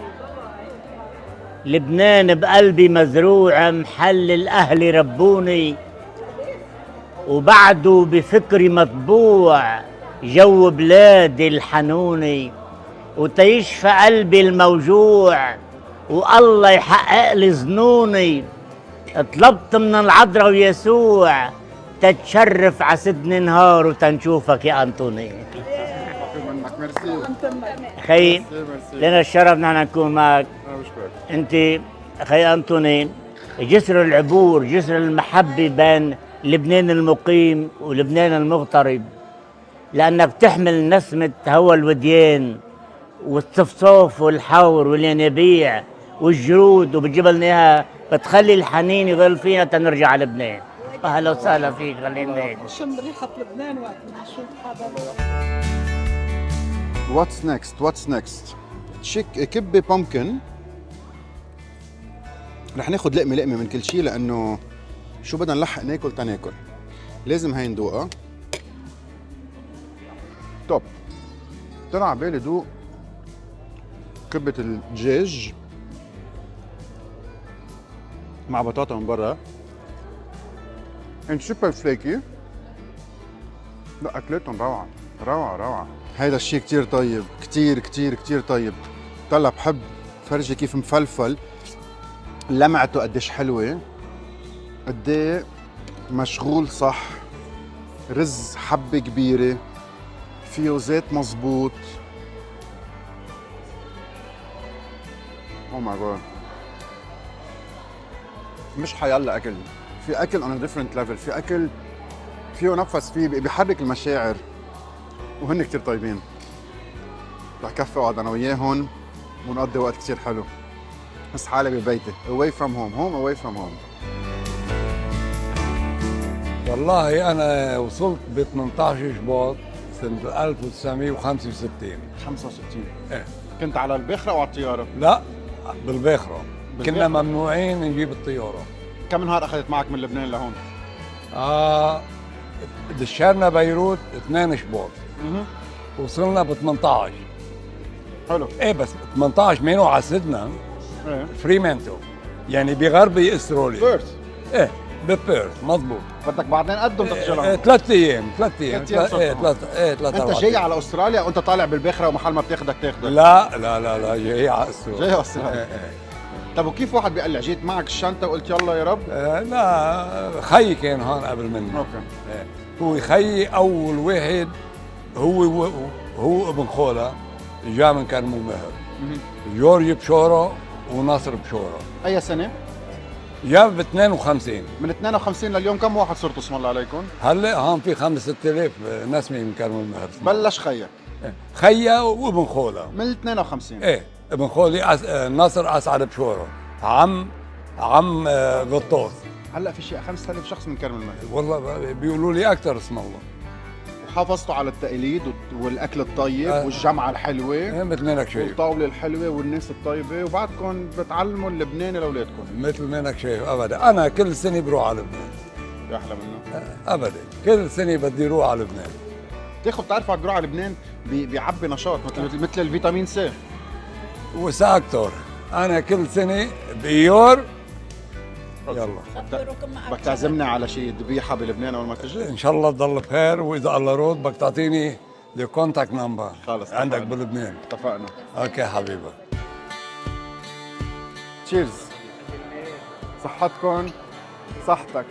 Speaker 16: لبنان بقلبي مزروع، محل الاهل ربوني وبعده بفكري مطبوع، جو بلادي الحنوني، وتيشفى قلبي الموجوع، والله يحقق لي ظنوني. طلبت من العذراء ويسوع تتشرف عسدني نهار وتنشوفك يا أنطوني. خي لنا الشرف نحن نكون معك. انت خي أنطوني جسر العبور، جسر المحبة بين لبنان المقيم ولبنان المغترب، لأنك تحمل نسمة هوا الوديان والصفصوف والحور والينابيع والجرود، وبتجيب لنا اياها، بتخلي الحنين يظل فينا تنرجع على لبنان. اهلا وسهلا فيك. خلينا هيك
Speaker 15: شم ريحه لبنان وقت نشوف هذا.
Speaker 1: واتس نيكست؟ كبه بامكن. رح ناخذ لقمه من كل شيء، لانه شو بدنا نلحق ناكل تناكل. لازم هاي ندوقها. توب. طلع على بالي دوق كبة الدجاج مع بطاطا من برا. انت سوبر فليكي. لا اكلتهم روعة. هيدا الشيء كتير طيب، كتير طيب. طلع بحب فرجي كيف مفلفل، لمعته قديش حلوة، قديه مشغول صح، رز حبة كبيرة، فيه زيت مزبوط. او ماي جاد. مش حيلا اكل، في اكل on a different level، في اكل فيه نفس، فيه بيحرك المشاعر، وهن كتير طيبين. رح كفي اقعد انا وياهم ونقضي وقت كتير حلو. بس حالي ببيتي away from home away from home.
Speaker 17: والله أنا وصلت ب 18 شباط سنة 1965.
Speaker 1: 65.
Speaker 17: إيه.
Speaker 1: كنت على البخرة أو على الطيارة؟
Speaker 17: لا بالباخرة. كنا ممنوعين نجيب الطيارة.
Speaker 1: كم نهار أخذت معك من لبنان لهون؟
Speaker 17: دشرنا بيروت 2 شباط. وصلنا ب 18.
Speaker 1: حلو.
Speaker 17: ايه بس 18 مينو عسدنا.
Speaker 1: ايه.
Speaker 17: فريمانتو يعني بغربي استراليا.
Speaker 1: بيرث.
Speaker 17: ايه ببيرث مضبوط.
Speaker 1: بدك بعدين قدم تتجي لهون.
Speaker 17: 3 ايام 3 ايام.
Speaker 1: ايه 3 انت جاي على استراليا وانت طالع بالبخرة ومحل ما بتاخدك تاخدك؟
Speaker 17: لا جاي على استراليا.
Speaker 1: جاي على استراليا. طب وكيف واحد بيقلع؟ جيت معك الشنطة وقلت يلا يا رب؟
Speaker 17: لا خيي كان هون قبل مني.
Speaker 1: اوكي.
Speaker 17: هو خيي اول واحد هو ابن خولة جاء من كرم المهر. جورج بشورة وناصر بشورة.
Speaker 1: أي سنة؟
Speaker 17: جاب ب 52.
Speaker 1: من 52 لليوم كم واحد صرتوا اسم الله عليكم؟
Speaker 17: هلا هون في 5-6,000 نسمة من كرم المهر.
Speaker 1: بلش خيك.
Speaker 17: خيا وابن خولة.
Speaker 1: من 52.
Speaker 17: ايه ابن خولي ناصر اسعد بشورة. عم غطاس.
Speaker 1: هلا في شيء 5000 شخص من كرم المهر.
Speaker 17: والله بيقولوا لي اكثر اسم الله.
Speaker 1: وحافظتوا على التقاليد والاكل الطيب والجمعه الحلوه
Speaker 17: مثل منك شايف
Speaker 1: والطاوله الحلوه والناس الطيبه وبعدكم بتعلموا اللبناني لاولادكم.
Speaker 17: مثل منك شايف ابدا. انا كل سنه بروح على لبنان.
Speaker 1: يا احلى منه.
Speaker 17: ابدا كل سنه بدي اروح على لبنان.
Speaker 1: بتعرف على على لبنان بيعبي نشاط مثل الفيتامين سي.
Speaker 17: وساكتور انا كل سنه بيور. يلا
Speaker 1: بدك تعزمنا على شيء ذبيحه بلبنان اول ما تجي؟
Speaker 17: ان شاء الله تضل بخير واذا الله رود بدك تعطيني الكونتاكت نمبر.
Speaker 1: خلص
Speaker 17: عندك بلبنان.
Speaker 1: اتفقنا.
Speaker 17: اوكي حبيبي.
Speaker 1: تشيرز. صحتكم. صحتك.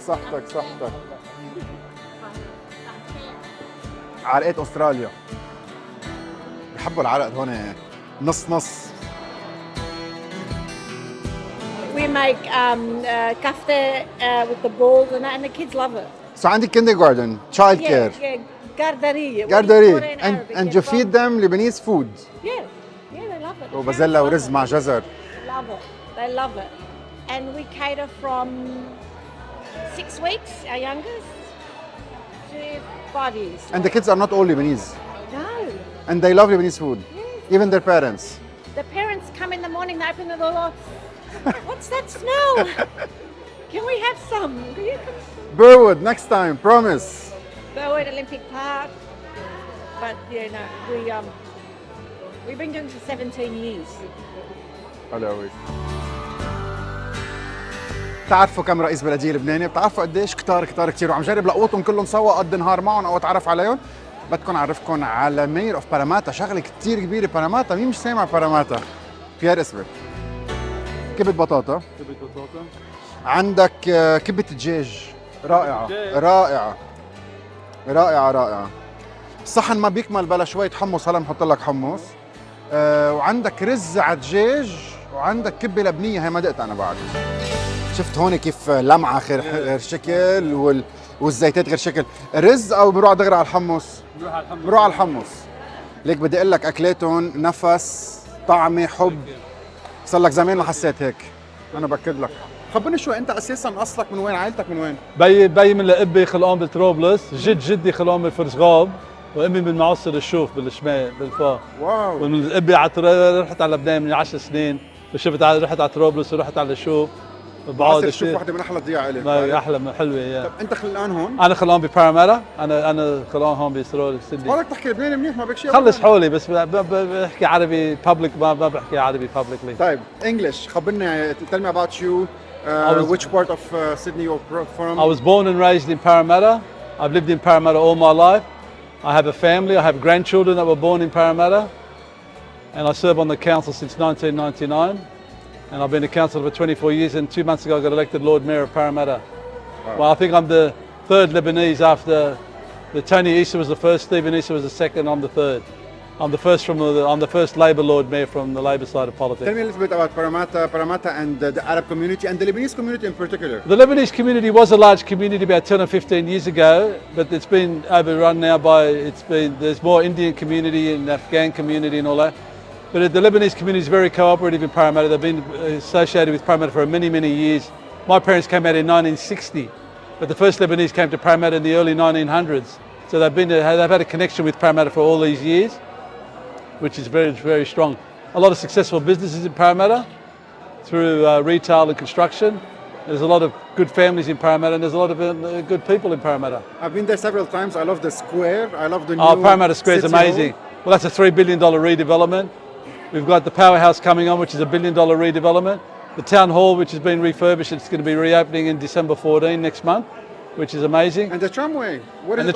Speaker 1: عرقات استراليا. بحبوا العرق هون نص.
Speaker 15: We make kafta with the balls and that, and the kids love it.
Speaker 1: So عندك kindergarten, child care.
Speaker 15: Yeah, garderie.
Speaker 1: And you feed them Lebanese food.
Speaker 15: Yeah, they love it.
Speaker 1: وبازيلا ورز مع جزر.
Speaker 15: They love it. And we cater from 6 weeks, our youngest, to 5 years.
Speaker 1: And the kids are not all Lebanese.
Speaker 15: No.
Speaker 1: And they love Lebanese food. Even their parents.
Speaker 15: The parents come in the morning, they open the door. What's that smell? Can we have some? Can you come?
Speaker 1: Burwood, next time, promise.
Speaker 15: Burwood Olympic Park. But yeah, no, we've been doing it for 17 years.
Speaker 1: حلو. بتعرفوا كم رئيس بلدية لبناني؟ بتعرفوا قديش؟ كتار كتير، وعم جرب لقوتهم كلهم سوا قضي نهار معهم او اتعرف عليهم. بدكم اعرفكم على مير اوف باراماتا، شغله كتير كبيره باراماتا، مين مش سامع باراماتا؟ بيير اسبر. كبة بطاطا. عندك كبة دجاج رائعة. الصحن ما بيكمل بلا شوية حمص، هلا بنحط لك حمص. وعندك رز على دجاج، وعندك كبة لبنية، هي ما دقت أنا بعد. شفت هون كيف لمعة غير شكل والزيتات غير شكل. رز أو بروح دغري على الحمص؟ بروح على الحمص. ليك بدي أقول لك أكلاتهم نفس، طعمة، حب. صار لك زمان ما حسيت هيك. انا باكد لك. خبرني شوي، انت اساسا اصلك من وين؟ عائلتك من وين؟
Speaker 18: بي من القبه خلقان بطرابلس، جدي خلقان من فرشغاب، وامي من معصر الشوف بالشمال بالفا.
Speaker 1: واو.
Speaker 18: ومن القبه رحت على لبنان من 10 سنين، رحت على طرابلس ورحت على الشوف.
Speaker 1: معصر الشوف واحده من احلى الضياع الي.
Speaker 18: احلى حلوه.
Speaker 1: طب انت خلقان هون؟
Speaker 18: انا خلقان بباراماتا، انا خلقان هون بسرور سيدني.
Speaker 1: بدك تحكي لبناني منيح، ما بك شيء.
Speaker 18: خلص حولي بس بحكي عربي بابليك، ما بحكي عربي بابليكلي.
Speaker 1: طيب انجلش، خبرني tell me about you. Which part of Sydney you're from?
Speaker 18: I was born and raised in Paramatta. I've lived in Paramatta all my life. I have a family. I have grandchildren that were born in Paramatta, and I serve on the council since 1999. And I've been a councillor for 24 years, and 2 months ago I got elected Lord Mayor of Paramatta. Wow. Well, I think I'm the third Lebanese after Tony Issa was the first, Stephen Issa was the second, I'm the third. I'm the first Labor Lord Mayor from the Labor side of politics.
Speaker 1: Tell me a little bit about Paramatta and the Arab community and the Lebanese community in particular.
Speaker 18: The Lebanese community was a large community about 10 or 15 years ago, but it's been overrun now there's more Indian community and Afghan community and all that. But the Lebanese community is very cooperative in Paramatta. They've been associated with Paramatta for many, many years. My parents came out in 1960 but the first Lebanese came to Paramatta in the early 1900s. So they've had a connection with Paramatta for all these years, which is very, very strong. A lot of successful businesses in Paramatta through retail and construction. There's a lot of good families in Paramatta, and there's a lot of good people in Paramatta.
Speaker 1: I've been there several times. I love the square. I love the new
Speaker 18: Paramatta Square is
Speaker 1: City
Speaker 18: amazing.
Speaker 1: Hall.
Speaker 18: Well, that's a $3 billion redevelopment. We've got the powerhouse coming on, which is a $1 billion redevelopment. The town hall, which has been refurbished, it's going to be reopening in December 14 next month, which is amazing.
Speaker 1: And the tramway.
Speaker 18: The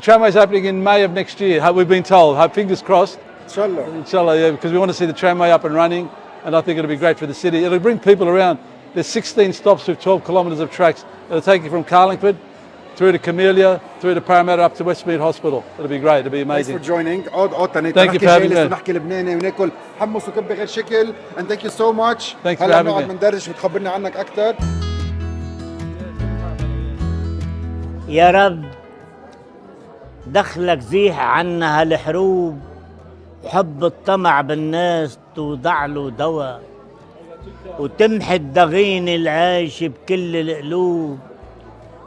Speaker 18: tramway is opening in May of next year. We've been told. Fingers crossed.
Speaker 1: Inshallah.
Speaker 18: Inshallah, yeah, because we want to see the tramway up and running, and I think it'll be great for the city. It'll bring people around. There's 16 stops with 12 kilometres of tracks. It'll take you from Carlingford through to Camellia, through to Paramatta, up to Westmead Hospital. It'll be great. It'll be amazing.
Speaker 1: Thanks for joining.
Speaker 18: Thank you for having me.
Speaker 1: نحكي لبناني وناكل حمص وكبة غير شكل. And thank you so much.
Speaker 18: Thanks for having me.
Speaker 1: هلا بندردش بتخبرنا عنك أكثر.
Speaker 16: يا رب دخلك زيح عنا هالحروب، وحب الطمع بالناس توضع له دواء، وتمحي الضغين العايش بكل القلوب،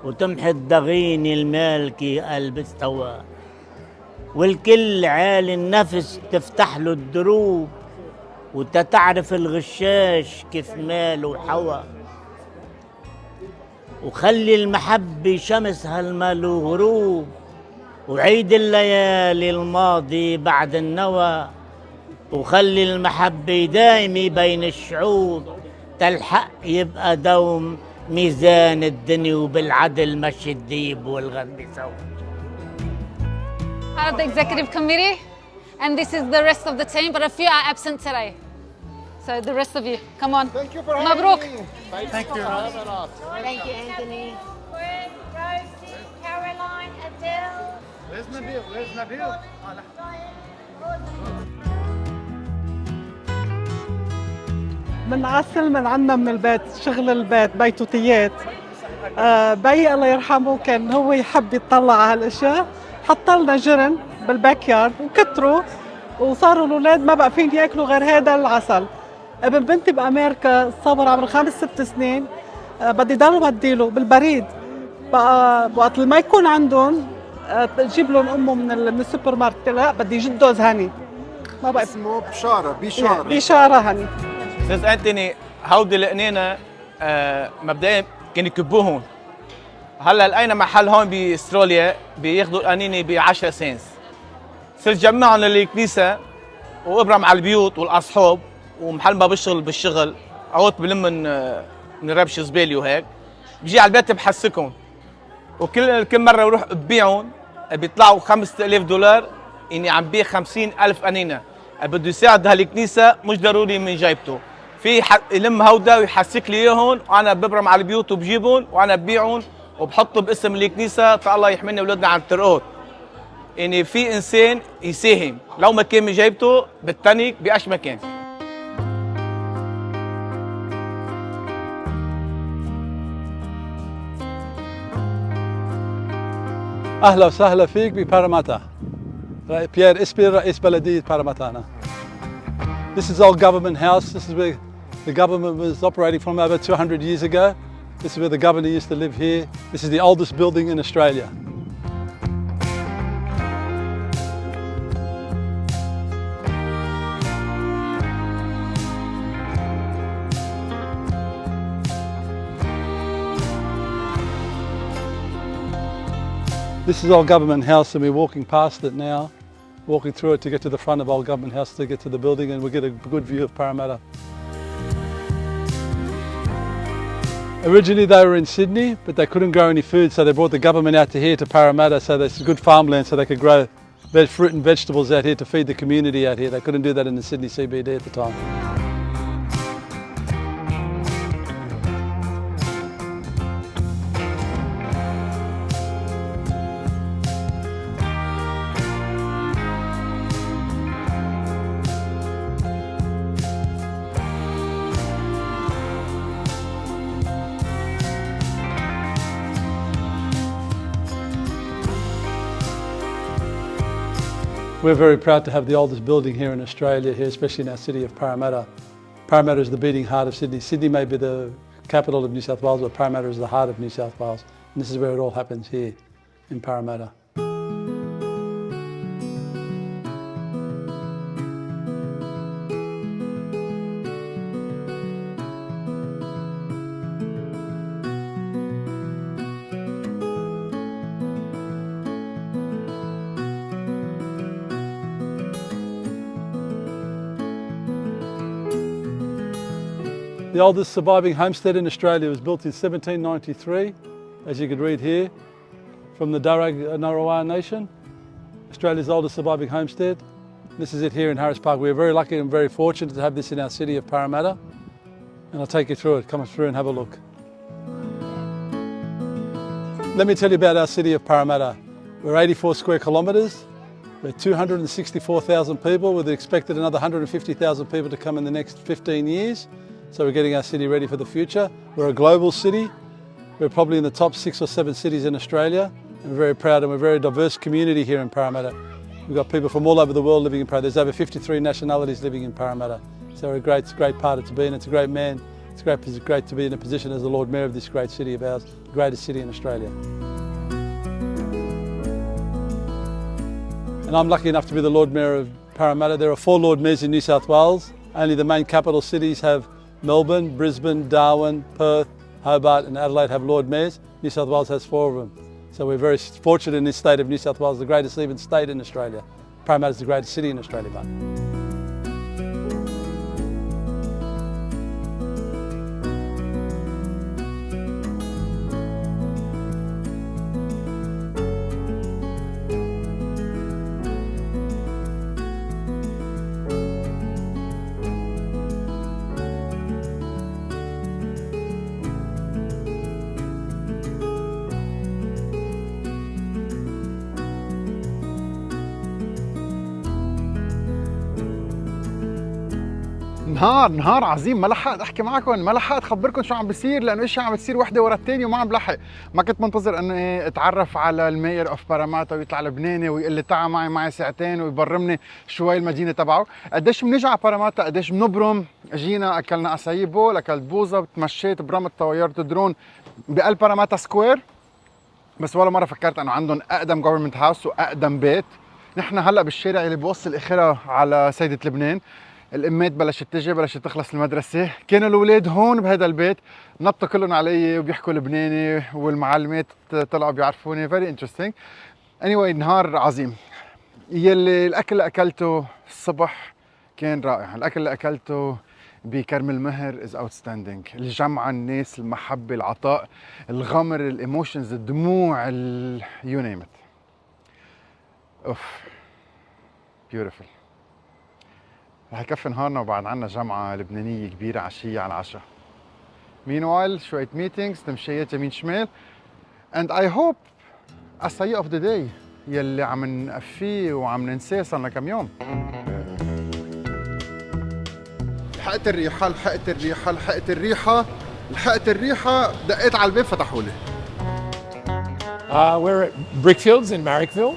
Speaker 16: وتمحي الضغين المالكي قلب استوى، والكل عالي النفس تفتح له الدروب، وتتعرف الغشاش كيف ماله حوى، وخلي المحبة شمس هالماله غروب، وعيد الليالي الماضي بعد النوى، وخلي المحبة دايمة بين الشعوب، تلحق يبقى دوم ميزان الدنيا، وبالعدل مشي الديب والغنم سوا.
Speaker 19: Part of the executive committee, and this is the rest of the team, but a few are absent today. So the rest of you, come on.
Speaker 1: Thank you for having
Speaker 19: Mabruk.
Speaker 1: me.
Speaker 19: Thank you.
Speaker 15: Thank you, Anthony.
Speaker 19: Fred, Rosie, Caroline, Adele.
Speaker 1: Where's Nabil? Where's Nabil?
Speaker 20: بنعسل من عنا من البيت، شغل البيت بيتوتيات. بي الله يرحمه كان هو يحب يطلع على هالاشياء، حط لنا جرن بالباك يارد وكتروا، وصاروا الاولاد ما بقى فين ياكلوا غير هذا العسل. ابن بنتي بامريكا صبر عمره 5-6 سنين، بدي ضل بديله بالبريد. بقى وقت ما يكون عندهم تجيب لهم امه من السوبر ماركت، لا بدي جدوز هني. ما بقى
Speaker 1: اسمه بشارة.
Speaker 20: بشارة هني.
Speaker 21: استاذ انتوني، هودي القنينه مبدئيا كانوا يكبوهم. هلا لقينا محل هون باستراليا بياخذوا القنينه ب 10 سنس. صرت جمعهم للكنيسه وابرم على البيوت والاصحاب، ومحل ما بشتغل بالشغل عوت بلم من ربش زبالي وهيك، بجي على البيت بحسكهم، وكل مره بروح ببيعهم بيطلعوا $5000، اني عم بيع 50,000 قنينه. بده يساعد هالكنيسه، مش ضروري من جيبته، في يلم هودا ويحسك لي اياهم، وانا ببرم على البيوت وبجيبهم وانا ببيعهم وبحطهم باسم الكنيسه، فالله يحمينا اولادنا عن الترقات. يعني في انسان يساهم لو ما كان من جيبته بالتنك بايش مكان.
Speaker 18: أهلا وسهلا فيك بباراماتا. Pierre Esber, رئيس بلدية باراماتا. This is old government house. This is where the government was operating from over 200 years ago. This is where the governor used to live here. This is the oldest building in Australia. This is old government house, and we're walking past it now, walking through it to get to the front of old government house to get to the building, and we'll get a good view of Paramatta. Originally they were in Sydney, but they couldn't grow any food, so they brought the government out to here to Paramatta, so there's good farmland so they could grow fruit and vegetables out here to feed the community out here. They couldn't do that in the Sydney CBD at the time. We're very proud to have the oldest building here in Australia, here, especially in our city of Paramatta. Paramatta is the beating heart of Sydney. Sydney may be the capital of New South Wales, but Paramatta is the heart of New South Wales. And this is where it all happens here in Paramatta. The oldest surviving homestead in Australia was built in 1793, as you could read here, from the Darug Ngunnawal Nation, Australia's oldest surviving homestead. This is it here in Harris Park. We're very lucky and very fortunate to have this in our city of Paramatta. And I'll take you through it. Come through and have a look. Let me tell you about our city of Paramatta. We're 84 square kilometres. We're 264,000 people with expected another 150,000 people to come in the next 15 years. So we're getting our city ready for the future. We're a global city. We're probably in the top 6 or 7 cities in Australia. And we're very proud and we're a very diverse community here in Paramatta. We've got people from all over the world living in Paramatta. There's over 53 nationalities living in Paramatta. So it's a great part to be in. It's a great man. It's great to be in a position as the Lord Mayor of this great city of ours, the greatest city in Australia. And I'm lucky enough to be the Lord Mayor of Paramatta. There are 4 Lord Mayors in New South Wales. Only the main capital cities have Melbourne, Brisbane, Darwin, Perth, Hobart and Adelaide have Lord Mayors. New South Wales has 4 of them. So we're very fortunate in this state of New South Wales, the greatest even state in Australia. Parramatta is the greatest city in Australia, but.
Speaker 1: نهار عظيم. ما لحقت احكي معكم، ما لحقت اخبركم شو عم بيصير، لانه اشياء عم بتصير وحده ورا الثانيه وما عم بلحق. ما كنت منتظر اني اتعرف على المير اوف باراماتا ويطلع لبناني ويقول لي تعا معي ساعتين ويبرمني شوي المدينه تبعه. قديش بنجي على باراماتا، قديش بنبرم. جينا اكلنا اسايبو، اكلت بوزه، تمشيت، برمت، طيرت درون بقلب باراماتا سكوير. بس ولا مره فكرت انه عندهم اقدم جوفرمنت هاوس واقدم بيت. نحن هلا بالشارع اللي بوصل اخرها على سيده لبنان. الامات بلشت تجي، بلشت تخلص المدرسه. كانوا الاولاد هون بهذا البيت نطوا كلهم علي وبيحكوا لبناني، والمعلمات طلعوا بيعرفوني. فيري انترستينج. anyway نهار عظيم. يلي الاكل اللي اكلته الصبح كان رائع. الاكل اللي اكلته بكرم المهر از اوتستاندينج. الجمعه، الناس، المحبه، العطاء، الغمر، الايموشنز، الدموع، يو نيم ات. اوف بيوتيفول. رح يكفي نهارنا وبعد عنا جمعة لبنانية كبيرة عشية على العشاء. Meanwhile شوية meetings، تمشيات يمين شمال. And I hope السيء of the day يلي عم نقفيه وعم ننساه صارنا كم يوم. لحقت الريحة، لحقت الريحة، لحقت الريحة، لحقت الريحة، دقيت على الباب فتحوا لي.
Speaker 2: We're at Brickfields in Marrickville.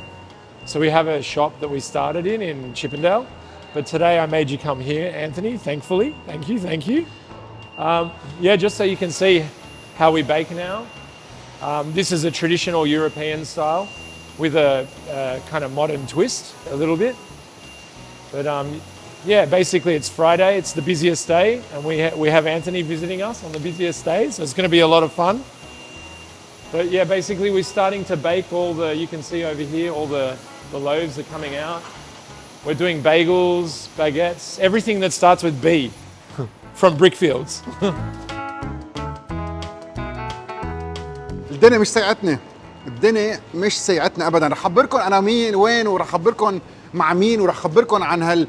Speaker 2: So we have a shop that we started in Chippendale. But today I made you come here, Anthony, thankfully. Thank you. Yeah, just so you can see how we bake now. This is a traditional European style with a kind of modern twist a little bit. But yeah, basically it's Friday, it's the busiest day, and we have Anthony visiting us on the busiest day, so it's going to be a lot of fun. But yeah, basically we're starting to bake all the, you can see over here, all the loaves are coming out. We're doing bagels, baguettes, everything that starts with B from Brickfields.
Speaker 1: الدنيا مش سيعتني. الدنيا مش سيعتني ابدا. رح اخبركم انا مين وين، ورح اخبركم مع مين، ورح اخبركم عن هال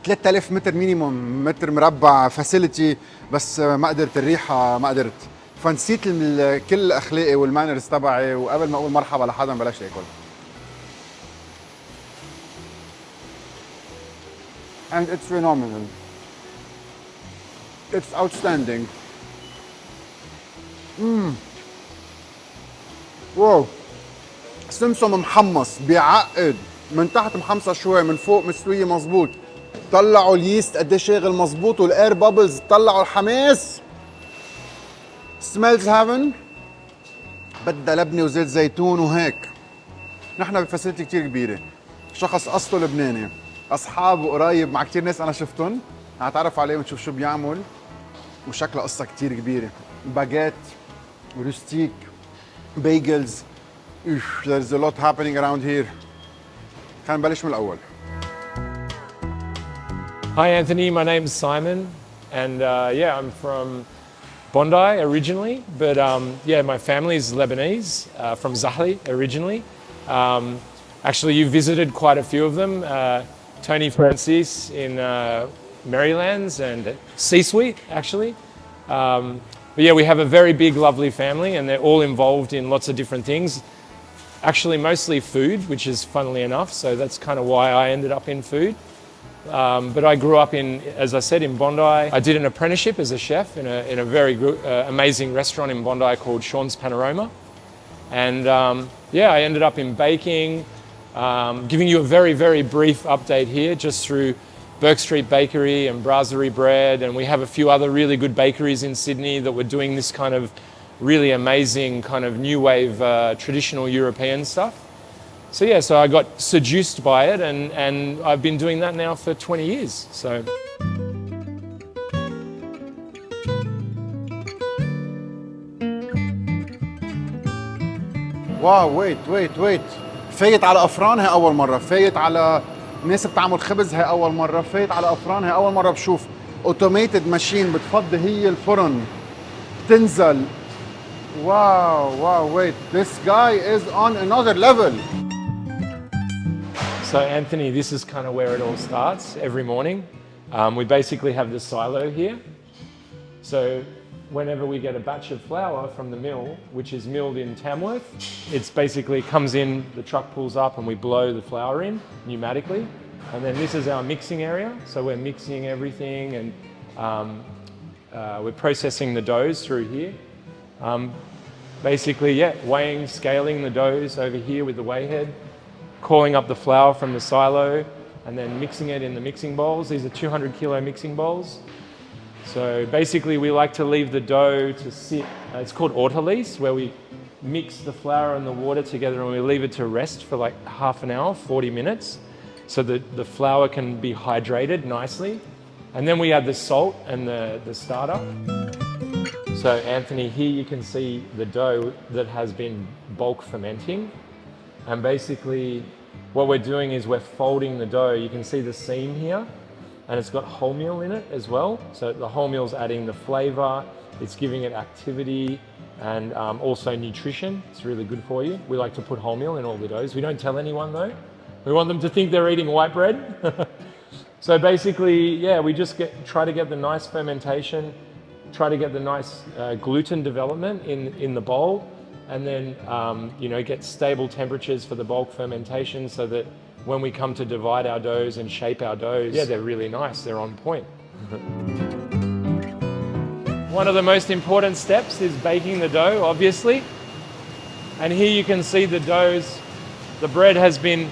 Speaker 1: 3000 متر مينيموم متر مربع فاسيلتي. بس ما قدرت، الريحه ما قدرت، فنسيت كل اخلاقي والمانرز تبعي، وقبل ما اقول مرحبا لحدا بلشت اكل. And it's phenomenal. It's outstanding. واو. سمسم محمص بيعقد، من تحت محمصة شوي، من فوق مستوية مزبوط. طلعوا اليست قد ايه شاغل مزبوط، والاير بابلز طلعوا الحماس. Smells heaven. بدها لبنه وزيت زيتون وهيك. نحن بفاسيلتي كتير كبيره، شخص اصله لبناني، اصحاب وقرايب مع كتير ناس انا شفتهم، هتعرف عليهم تشوف شو بيعمل، وشكلها قصه كتير كبيره. باجيت وروستيك بيجلز. There's a lot happening around here. خلينا نبلش من الاول.
Speaker 2: Hi Anthony, my name's Simon, and yeah, I'm from Bondi originally, but yeah, my family is Lebanese, from Zahli originally. Actually, you visited quite a few of them. Tony Francis in Maryland's and C-Suite, actually. But yeah, we have a very big, lovely family, and they're all involved in lots of different things. Actually, mostly food, which is funnily enough, so that's kind of why I ended up in food. But I grew up in, as I said, in Bondi. I did an apprenticeship as a chef in a very good, amazing restaurant in Bondi called Sean's Panorama. And yeah, I ended up in baking, giving you a very, very brief update here just through Burke Street Bakery and Brasserie Bread. And we have a few other really good bakeries in Sydney that were doing this kind of really amazing kind of new wave traditional European stuff. So yeah, so I got seduced by it, and I've been doing that now for 20 years. So.
Speaker 1: واو ويت فايت على افران هي اول مره، فايت على ناس بتعمل خبز هي اول مره، فايت على افران هي اول مره بشوف اوتوميتد ماشين بتفضي هي الفرن تنزل. واو wait, this guy is on another level.
Speaker 2: So Anthony, this is kind of where it all starts every morning. We basically have the silo here. So whenever we get a batch of flour from the mill, which is milled in Tamworth, it's basically comes in, the truck pulls up and we blow the flour in pneumatically. And then this is our mixing area. So we're mixing everything, and we're processing the doughs through here. Basically, yeah, weighing, scaling the doughs over here with the weigh head, calling up the flour from the silo, and then mixing it in the mixing bowls. These are 200 kilo mixing bowls. So basically we like to leave the dough to sit, it's called autolyse, where we mix the flour and the water together and we leave it to rest for like half an hour, 40 minutes, so that the flour can be hydrated nicely. And then we add the salt and the starter. So Anthony, here you can see the dough that has been bulk fermenting. And basically what we're doing is we're folding the dough. You can see the seam here, and it's got wholemeal in it as well. So the wholemeal's adding the flavor, it's giving it activity, and also nutrition. It's really good for you. We like to put wholemeal in all the doughs. We don't tell anyone though. We want them to think they're eating white bread. So basically, yeah, we just try to get the nice fermentation, try to get the nice gluten development in the bowl, and then you know, get stable temperatures for the bulk fermentation, so that when we come to divide our doughs and shape our doughs, yeah, they're really nice, they're on point. One of the most important steps is baking the dough, obviously. And here you can see the doughs, the bread has been,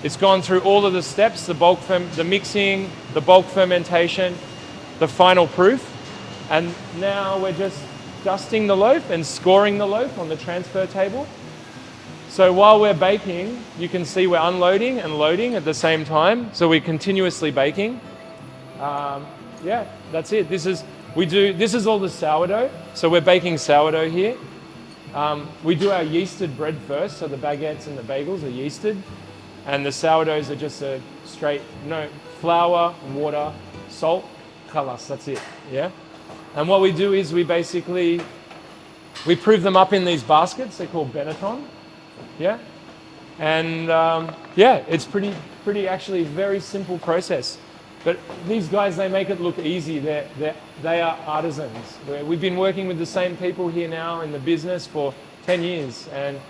Speaker 2: it's gone through all of the steps, the mixing, the bulk fermentation, the final proof. And now we're just dusting the loaf and scoring the loaf on the transfer table. So while we're baking, you can see we're unloading and loading at the same time. So we're continuously baking. Yeah, that's it. This is all the sourdough. So we're baking sourdough here. We do our yeasted bread first. So the baguettes and the bagels are yeasted. And the sourdoughs are just a straight, flour, water, salt, khalas, that's it, yeah? And what we do is we prove them up in these baskets. They're called Benetton, yeah? And yeah, it's pretty actually very simple process. But these guys, they make it look easy. They are artisans. We've been working with the same people here now in the business for 10 years. And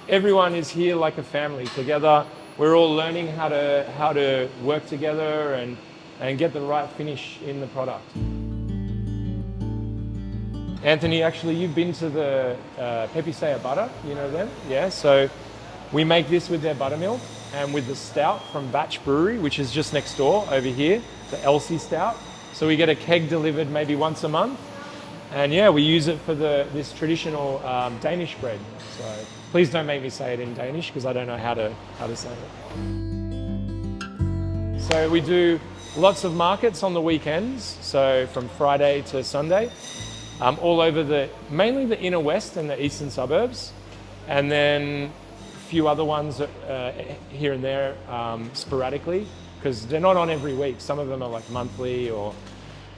Speaker 2: everyone is here like a family together. We're all learning how to work together and get the right finish in the product. Anthony, actually, you've been to the Pepisea butter, you know them? Yeah, so we make this with their buttermilk and with the stout from Batch Brewery, which is just next door over here, the Elsie Stout. So we get a keg delivered maybe once a month. And yeah, we use it for this traditional Danish bread. So please don't make me say it in Danish because I don't know how to say it. So we do lots of markets on the weekends. So from Friday to Sunday, all over mainly the inner west and the eastern suburbs. And then a few other ones here and there sporadically because they're not on every week. Some of them are like monthly or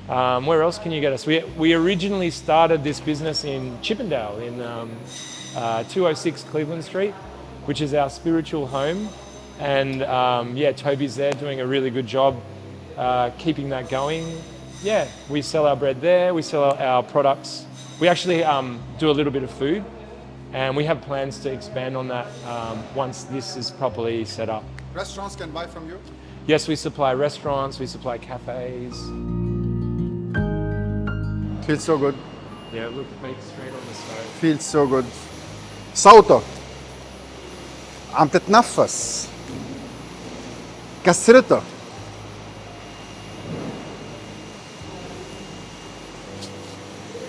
Speaker 2: where else can you get us? We originally started this business in Chippendale in 206 Cleveland Street, which is our spiritual home. And yeah, Toby's there doing a really good job keeping that going. Yeah, we sell our bread there, we sell our products. We actually do a little bit of food and we have plans to expand on that once this is properly set up.
Speaker 1: Restaurants can buy from you?
Speaker 2: Yes, we supply restaurants, we supply cafes.
Speaker 1: Feels so good.
Speaker 2: Yeah, look, baked straight on the stove.
Speaker 1: Feels so good. صوتها عم تتنفس كسرتها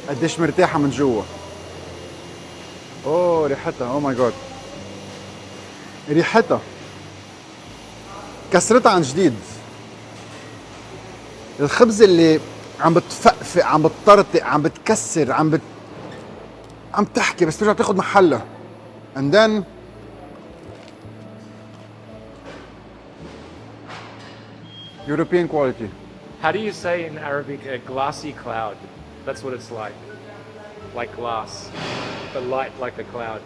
Speaker 1: قديش مرتاحة من جوا. اوه ريحتها او ماي جاد. ريحتها كسرتها عن جديد. الخبز اللي عم بتفقفق عم بتطرطق عم بتكسر عم تحكي بس ترجع تاخذ محلها. And then European quality.
Speaker 2: How do you say in Arabic a glassy cloud? That's what it's like. Like glass, but light like a cloud.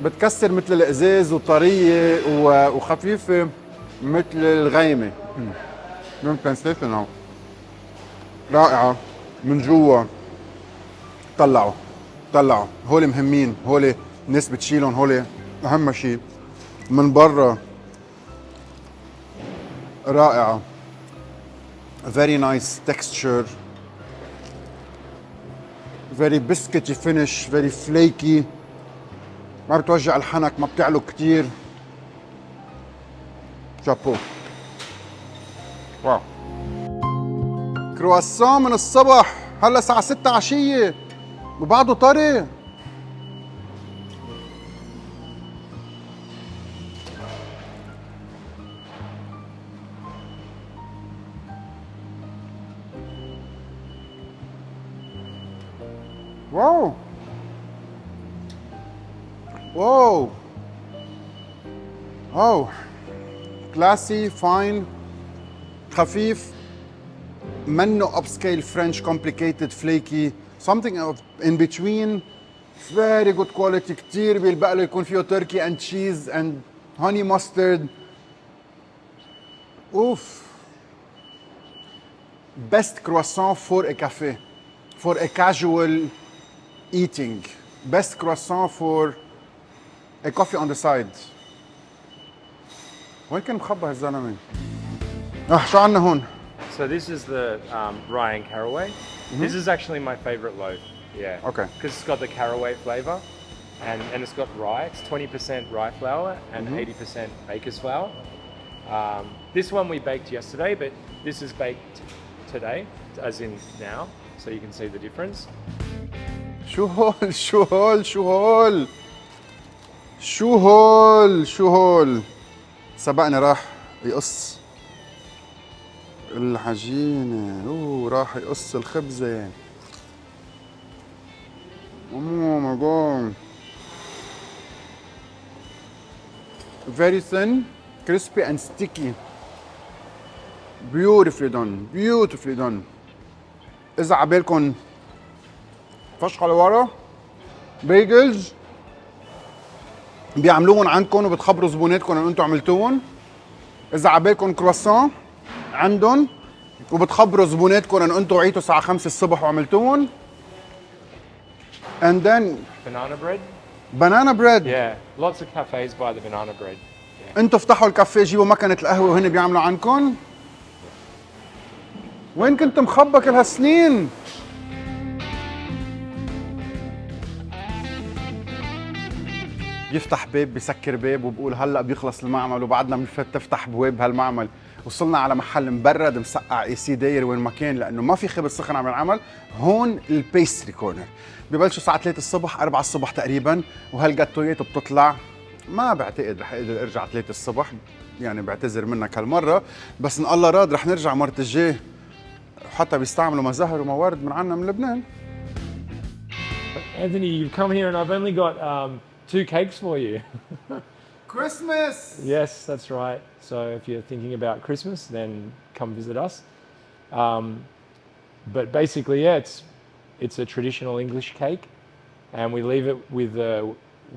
Speaker 1: بتكسر مثل الازاز وطريه وخفيفه مثل الغيمه. ممكن تنسلها رائعه من جوا. طلعوا هول مهمين، هول الناس بتشيلهم، هول اهم شيء. من برا رائعه. Very nice texture. Very biscuity finish, very flaky. ما بتوجع الحنك، ما بتعلو كتير. شابو. واو. كرواسون من الصبح، هلا الساعة 6 عشية وبعده طري. واو. واو. واو. كلاسي، فاين، خفيف. منه upscale French complicated flaky something in between. Very good quality. كتير بيلبق له يكون فيه turkey and cheese and honey mustard. Oof. Best croissant for a cafe, for a casual eating. Best croissant for a coffee on the side. وين كان مخبى هالزلمه؟ شو عنا هون؟
Speaker 2: So this is the rye and caraway. This is actually my favorite loaf. Yeah.
Speaker 1: Okay.
Speaker 2: Because it's got the caraway flavor, and it's got rye. It's 20% rye flour and 80% baker's flour. This one we baked yesterday, but this is baked today, as in now, so you can see the difference.
Speaker 1: شو هول شو هول شو هول شو هول شو هول. سبقنا راح يقص العجينة، راح يقص الخبزة. Oh my god. Very thin, crispy and sticky. Beautifully done, beautifully done. إذا عبالكم فشخة لورا بيجلز بيعملوهم عندكم وبتخبروا زبوناتكم ان انتم عملتوهم. إذا عبالكم كرواسون عندهم وبتخبروا زبوناتكم ان انتم وعيتوا الساعة 5 الصبح وعملتوهم. And then
Speaker 2: Banana bread.
Speaker 1: banana bread.
Speaker 2: Yeah, lots of cafes buy the banana bread. Yeah.
Speaker 1: انتوا افتحوا الكافيه جيبوا مكنة القهوة وهن بيعملوا عنكم. وين كنت مخبى كل هالسنين؟ بيفتح باب بيسكر باب وبقول هلا بيخلص المعمل وبعدنا بنفتح بواب هالمعمل. وصلنا على محل مبرد مسقع اي سي داير وين ما كان لانه ما في خبز سخن عم ينعمل. هون البيستري كورنر ببلشوا الساعه 3 الصبح 4 الصبح تقريبا، وهالجاتويات بتطلع. ما بعتقد رح اقدر ارجع 3 الصبح، يعني بعتذر منك هالمره، بس ان الله راد رح نرجع مرة الجاي. حتى بيستعملوا مزهر وموارد من عنا من لبنان.
Speaker 2: Anthony, you've come here and I've only got 2 cakes for you.
Speaker 1: Christmas!
Speaker 2: Yes, that's right. So if you're thinking about Christmas, then come visit us. But basically, yeah, it's a traditional English cake, and we leave it with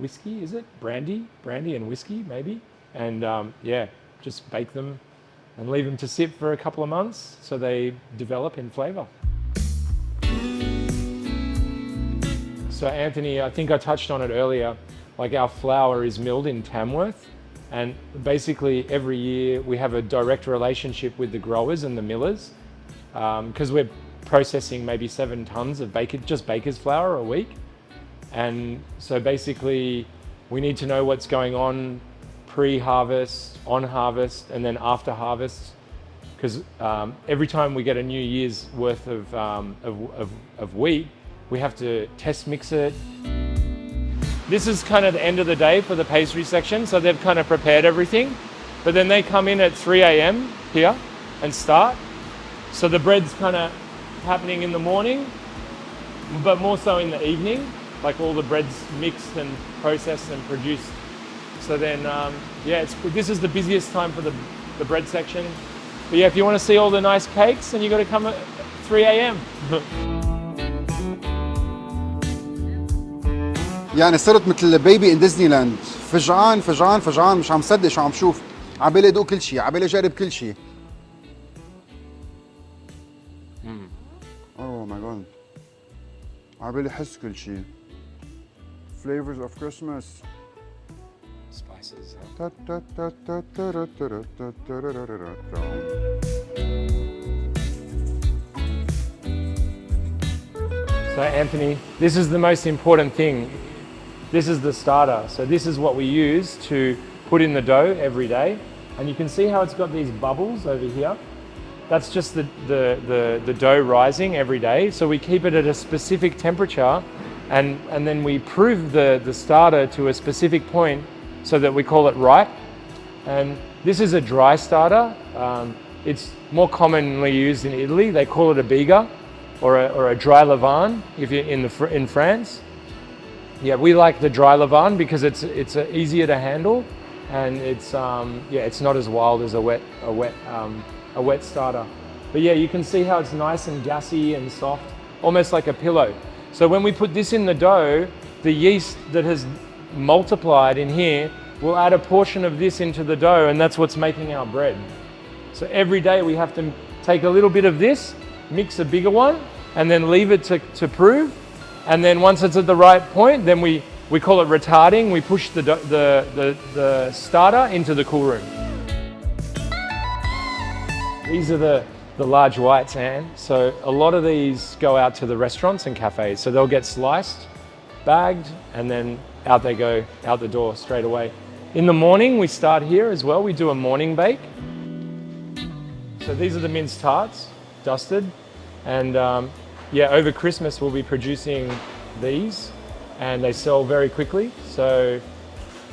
Speaker 2: whiskey, is it? Brandy and whiskey, maybe. And yeah, just bake them and leave them to sit for a couple of months so they develop in flavour. So Anthony, I think I touched on it earlier, like our flour is milled in Tamworth, and basically every year we have a direct relationship with the growers and the millers, because we're processing maybe 7 tons of just baker's flour a week. And so basically we need to know what's going on pre-harvest, on harvest, and then after harvest, because every time we get a new year's worth of wheat, we have to test mix it. This is kind of the end of the day for the pastry section, so they've kind of prepared everything, but then they come in at 3 a.m. here and start. So the bread's kind of happening in the morning, but more so in the evening, like all the bread's mixed and processed and produced. So then, yeah, this is the busiest time for the bread section. But yeah, if you want to see all the nice cakes, then you got to come at 3 a.m.
Speaker 1: يعني صرت مثل بيبي ان ديزني لاند، فجعان فجعان فجعان، مش عم صدق شو عم شوف. عبالي ادوق كل شيء، عبالي اجرب كل شيء. اوه ماي جاد، عبالي احس كل شيء. Flavors of Christmas.
Speaker 2: Spices. So Anthony, this is the most important thing. This is the starter. So this is what we use to put in the dough every day. And you can see how it's got these bubbles over here. That's just the dough rising every day. So we keep it at a specific temperature, and then we prove the starter to a specific point so that we call it ripe. And this is a dry starter. It's more commonly used in Italy. They call it a biga or a dry levain if you're in France. Yeah, we like the dry levain because it's easier to handle, and it's not as wild as a wet starter. But yeah, you can see how it's nice and gassy and soft, almost like a pillow. So when we put this in the dough, the yeast that has multiplied in here will add a portion of this into the dough, and that's what's making our bread. So every day we have to take a little bit of this, mix a bigger one, and then leave it to prove. And then once it's at the right point, then we call it retarding. We push the starter into the cool room. These are the large whites, Anne. So a lot of these go out to the restaurants and cafes. So they'll get sliced, bagged, and then out they go, out the door straight away. In the morning, we start here as well. We do a morning bake. So these are the minced tarts, dusted. And yeah, over Christmas, we'll be producing these, and they sell very quickly. So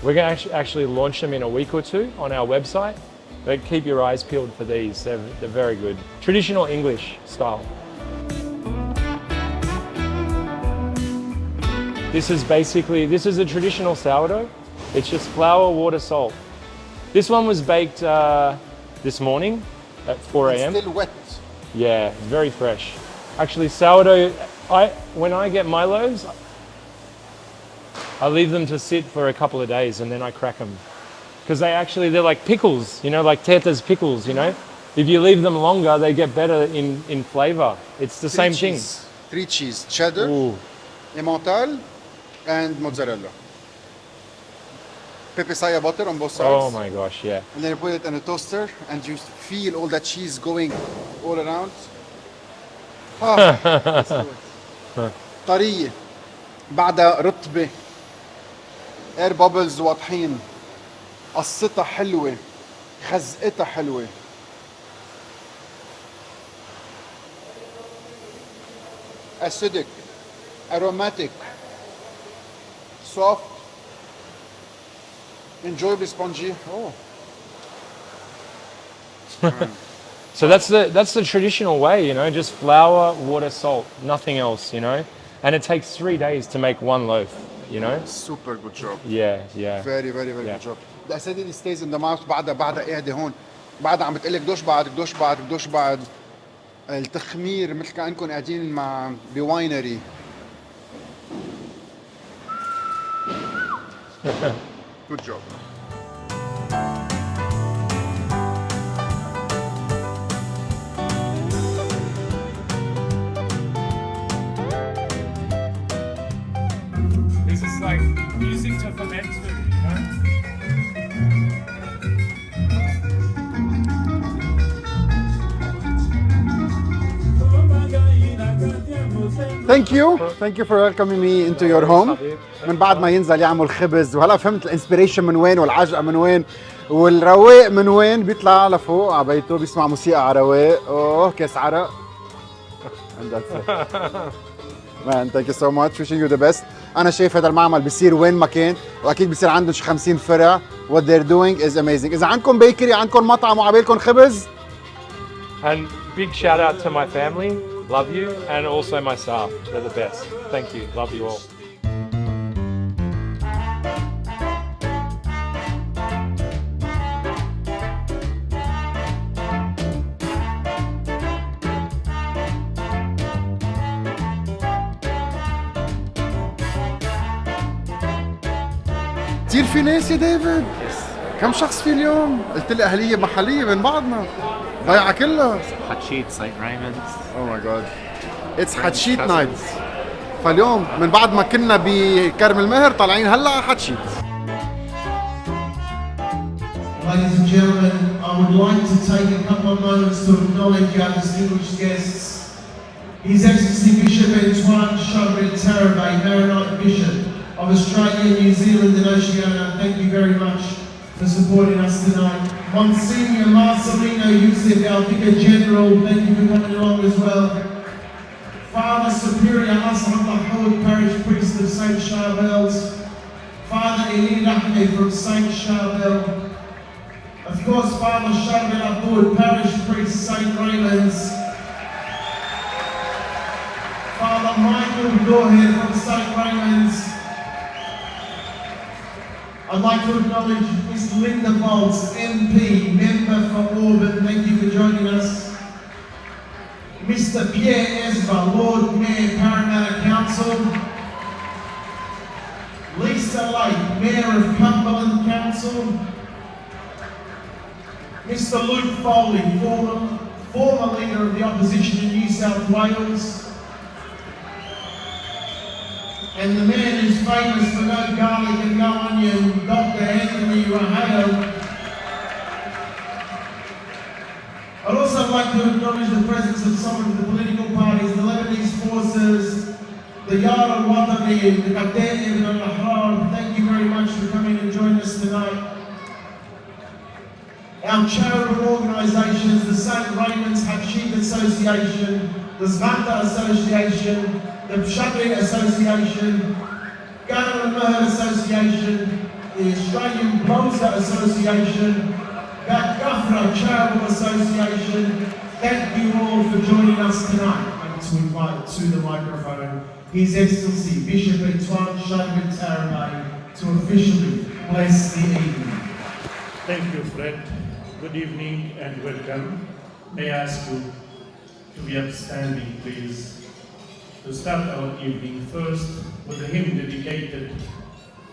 Speaker 2: we're going to actually launch them in a week or two on our website. But keep your eyes peeled for these. They're very good. Traditional English style. This is a traditional sourdough. It's just flour, water, salt. This one was baked this morning at 4 a.m.
Speaker 1: It's still wet.
Speaker 2: Yeah, it's very fresh. Actually, sourdough, when I get my loaves, I leave them to sit for a couple of days and then I crack them. Because they're like pickles, you know, like Teta's pickles, you know. If you leave them longer, they get better in flavor. It's the same thing.
Speaker 1: 3 cheese, cheddar, Emmental, and mozzarella. Pepe saya butter on both sides.
Speaker 2: Oh my gosh, yeah.
Speaker 1: And then you put it in a toaster and you feel all that cheese going all around. طرية بعدها رطبة اير بابلز واضحين، قصتها حلوة، خزقتها حلوة. acidic, aromatic, soft, enjoyably spongy. Oh.
Speaker 2: So that's the traditional way, you know, just flour, water, salt, nothing else, you know. And it takes 3 days to make one loaf, you know.
Speaker 1: Super good job.
Speaker 2: Yeah, yeah.
Speaker 1: Very good job. The acidity stays in the mouth بعدها قاعدة هون. بعدها عم بتقلك دوش بعد. التخمير مثل كأنكم قاعدين مع بواينري. Good job.
Speaker 2: This is like music to ferment food, you know.
Speaker 1: Thank you for welcoming me into your home. من بعد ما ينزل يعمل خبز، وهلا فهمت الانسبيريشن من وين والعجقة من وين والرواق من وين. بيطلع لفوق على بيته بيسمع موسيقى على رواق. اوه كاس عرق. And that's it. Man, thank you so much. Wishing you the best. أنا شايف هذا المعمل بيصير وين ما كان، وأكيد بيصير عندهم شي 50 فرع. What they're doing is amazing. إذا عندكم بيكري، عندكم مطعم وعبالكم خبز.
Speaker 2: And big shout out to my family. Love you, and also my staff. They're the best. Thank you. Love you all.
Speaker 1: كثير في ناس يا ديفيد. كم شخص في اليوم؟ قلت لي أهلية محلية من بعضنا. ضيعة كلها.
Speaker 4: Hadchit, St. Raymond's.
Speaker 1: Oh my God. It's Hadchit night. فاليوم من بعد ما كنا بكرم المهر طالعين هلا على حدشيت.
Speaker 12: Ladies and gentlemen, I would like to take a couple of moments to acknowledge our distinguished guests. His Excellency Bishop Antoine Charbet Tarabay, Marionette Bishop of Australia, New Zealand and Oceania. Thank you very much for supporting us tonight. Monsignor Marcelino Youssef, our Vicar General, thank you for coming along as well. Father Superior Asram Lahoud, Parish Priest of St. Charbel's. Father Eli Rahme from St. Charbel. Of course, Father Charbel Lahoud, Parish Priest, St. Raymond's. Father Michael Gorhead from St. Raymond's. I'd like to acknowledge Miss Linda Bolts, MP, Member for Auburn, thank you for joining us. Mr. Pierre Esber, Lord Mayor, Paramatta Council. Lisa Lake, Mayor of Cumberland Council. Mr. Luke Foley, former Leader of the Opposition in New South Wales. And the man who's famous for no garlic and no onion, Dr. Anthony Rahayel. I'd also like to acknowledge the presence of some of the political parties, the Lebanese forces, the Yar al-Watani, the Kebbeh ibn al-Ahrar. Thank you very much for coming and joining us tonight. Our charitable organisations, the St. Raymond's Hadchit Association, the Zghanta Association, the Pshatri Association, Karm el Mohr Association, the Australian Blozer Association, Gafra Charitable Association. Thank you all for joining us tonight. And to invite to the microphone His Excellency Bishop Antoine Charbet Tarabay to officially bless the evening.
Speaker 22: Thank you, Fred. Good evening and welcome. May I ask you to be upstanding, please, to start our evening first with a hymn dedicated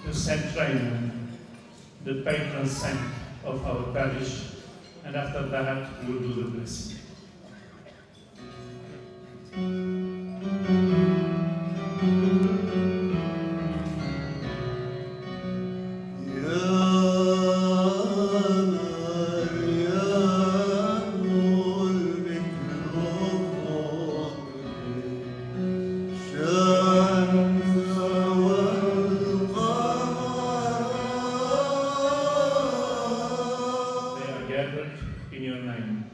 Speaker 22: to Saint Raymond, the patron saint of our parish, and after that we'll do the blessing.
Speaker 23: شمس والقمر
Speaker 22: gathered in your name.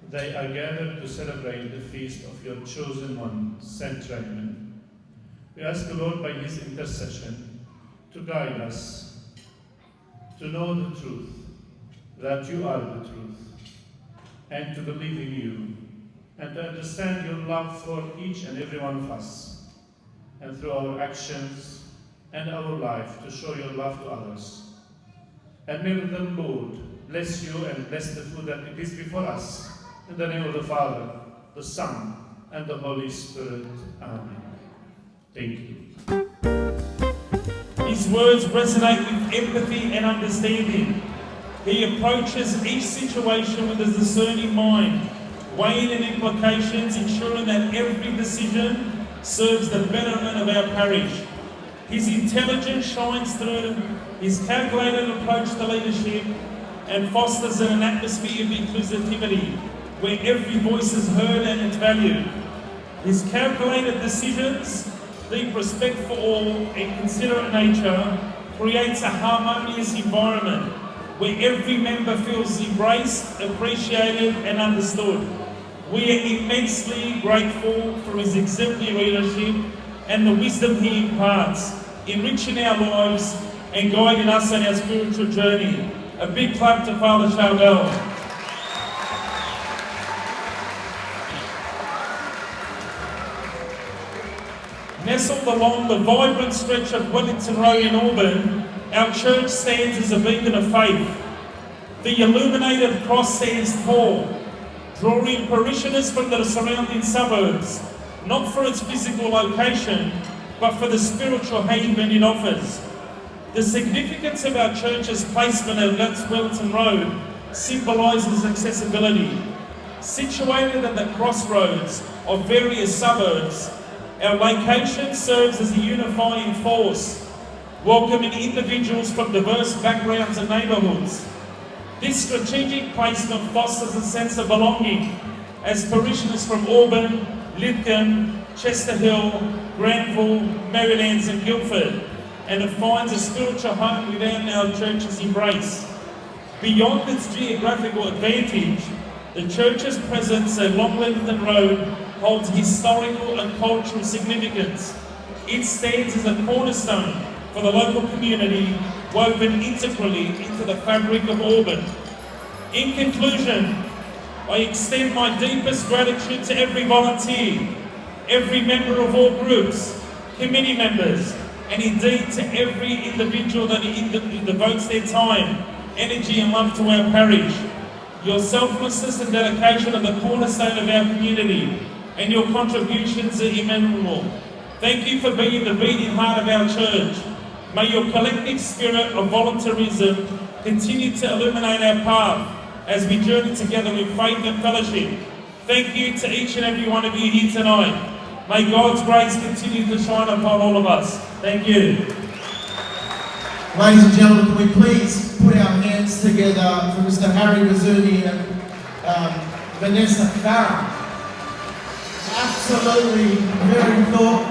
Speaker 22: They are gathered to celebrate the feast of your chosen one, Saint Raymond. We ask the Lord by his intercession to guide us, to know the truth, that you are the truth, and to believe in you, and to understand your love for each and every one of us, and through our actions and our life to show your love to others. And may the Lord bless you and bless the food that it is before us. In the name of the Father, the Son, and the Holy Spirit. Amen. Thank you.
Speaker 5: His words resonate with empathy and understanding. He approaches each situation with a discerning mind, weighing in implications, ensuring that every decision serves the betterment of our parish. His intelligence shines through his calculated approach to leadership and fosters an atmosphere of inclusivity where every voice is heard and it's valued. His calculated decisions, deep respect for all, and considerate nature creates a harmonious environment where every member feels embraced, appreciated and understood. We are immensely grateful for his exemplary leadership and the wisdom he imparts, enriching our lives and guiding us on our spiritual journey. A big clap to Father Charbel. Nestled along the vibrant stretch of Wellington Road in Auburn, our church stands as a beacon of faith. The illuminated cross stands tall, drawing parishioners from the surrounding suburbs, not for its physical location, but for the spiritual haven it offers. The significance of our church's placement at Wellington Road symbolises accessibility. Situated at the crossroads of various suburbs, our location serves as a unifying force, welcoming individuals from diverse backgrounds and neighbourhoods. This strategic placement fosters a sense of belonging as parishioners from Auburn, Lidcombe, Chester Hill, Granville, Marionette and Guildford, and it finds a spiritual home within our church's embrace. Beyond its geographical advantage, the church's presence along Wellington Road holds historical and cultural significance. It stands as a cornerstone for the local community, woven integrally into the fabric of Auburn. In conclusion, I extend my deepest gratitude to every volunteer, every member of all groups, committee members, and indeed to every individual that devotes their time, energy and love to our parish. Your selflessness and dedication are the cornerstone of our community, and your contributions are immeasurable. Thank you for being the beating heart of our church. May your collective spirit of volunteerism continue to illuminate our path as we journey together in faith and fellowship. Thank you to each and every one of you here tonight. May God's grace continue to shine upon all of us. Thank you.
Speaker 6: Ladies and gentlemen, can we please put our hands together for Mr. Harry Mazzuni and Vanessa Farah. Absolutely very thorough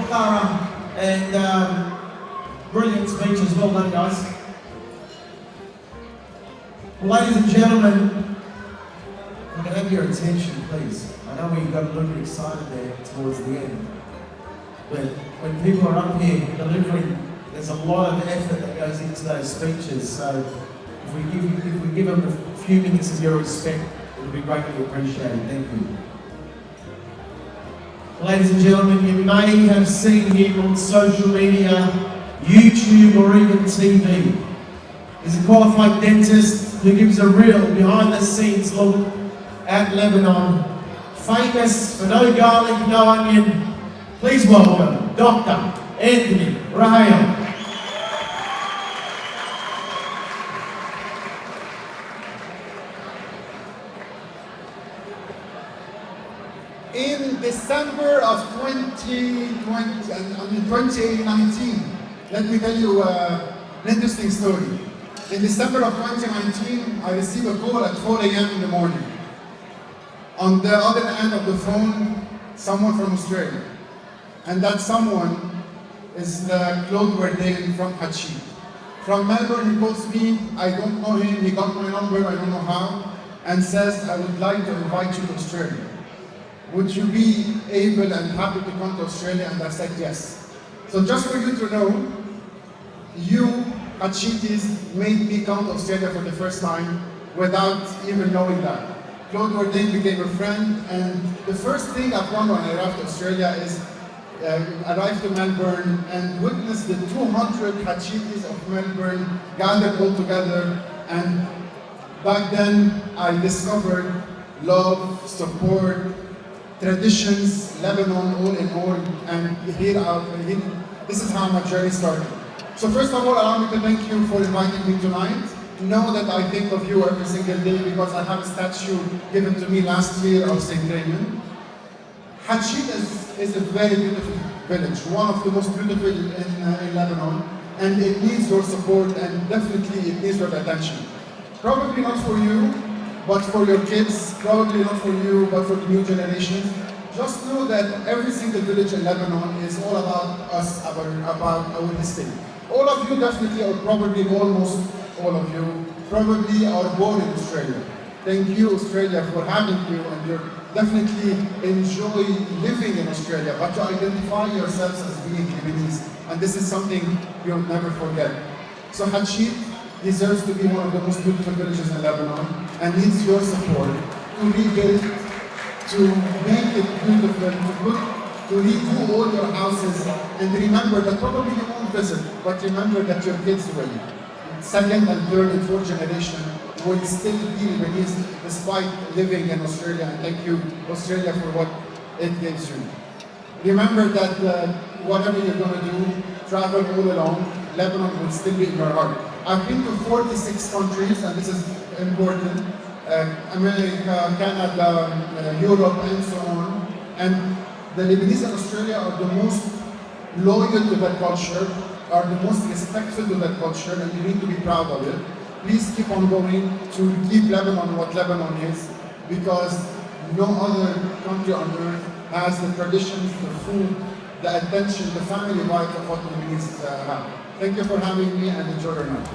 Speaker 6: and brilliant speeches. Well done, guys. Ladies and gentlemen, I'm going to have your attention, please. I know we got a little bit excited there towards the end, but when people are up here delivering, there's a lot of effort that goes into those speeches. So if we give them a few minutes of your respect, it'll be greatly appreciated. Thank you. Ladies and gentlemen, you may have seen him on social media, YouTube or even TV. He's a qualified dentist who gives a real behind-the-scenes look at Lebanon. Famous for no garlic, no onion. Please welcome Dr. Anthony Rahayel.
Speaker 1: In December of 2019, let me tell you an interesting story. In December of 2019, I received a call at 4 a.m. in the morning. On the other end of the phone, someone from Australia. And that someone is Claude Werdin from Hadchit. From Melbourne, he calls me. I don't know him. He got my number. I don't know how.
Speaker 6: and says, I would like to invite you to Australia. Would you be able and happy to come to Australia? And I said yes. So just for you to know, you Hadchitis made me come to Australia for the first time without even knowing that. Claude Bourdain became a friend, and the first thing I've done when I arrived to Australia is arrived to Melbourne and witnessed the 200 Hadchitis of Melbourne gathered all together. And back then I discovered love, support, traditions, Lebanon all in all, and this is how my journey started. So first of all, allow me to thank you for inviting me tonight. Know that I think of you every single day because I have a statue given to me last year of St. Raymond. Hadchit is a very beautiful village, one of the most beautiful in Lebanon, and it needs your support and definitely it needs your attention. Probably not for you, but for your kids, probably not for you, but for the new generation. Just know that every single village in Lebanon is all about us, about our history. All of you definitely, or probably almost all of you, probably are born in Australia. Thank you, Australia, for having you, and you definitely enjoy living in Australia, but to identify yourselves as being Lebanese. And this is something you'll never forget. So Hadchit deserves to be one of the most beautiful villages in Lebanon and needs your support to rebuild, to make it beautiful, to redo all your houses, and remember that probably you won't visit, but remember that your kids will. Second and third and fourth generation will still be Lebanese despite living in Australia, and thank you, Australia, for what it gives you. Remember that whatever you're going to do, travel all along, Lebanon will still be in your heart. I've been to 46 countries, and this is important, America, Canada, Europe, and so on. And the Lebanese in Australia are the most loyal to that culture, are the most respectful to that culture, and you need to be proud of it. Please keep on going to keep Lebanon what Lebanon is, because no other country on earth has the traditions, the food, the attention, the family life of what Lebanese have. Thank you for having me, and enjoy your night.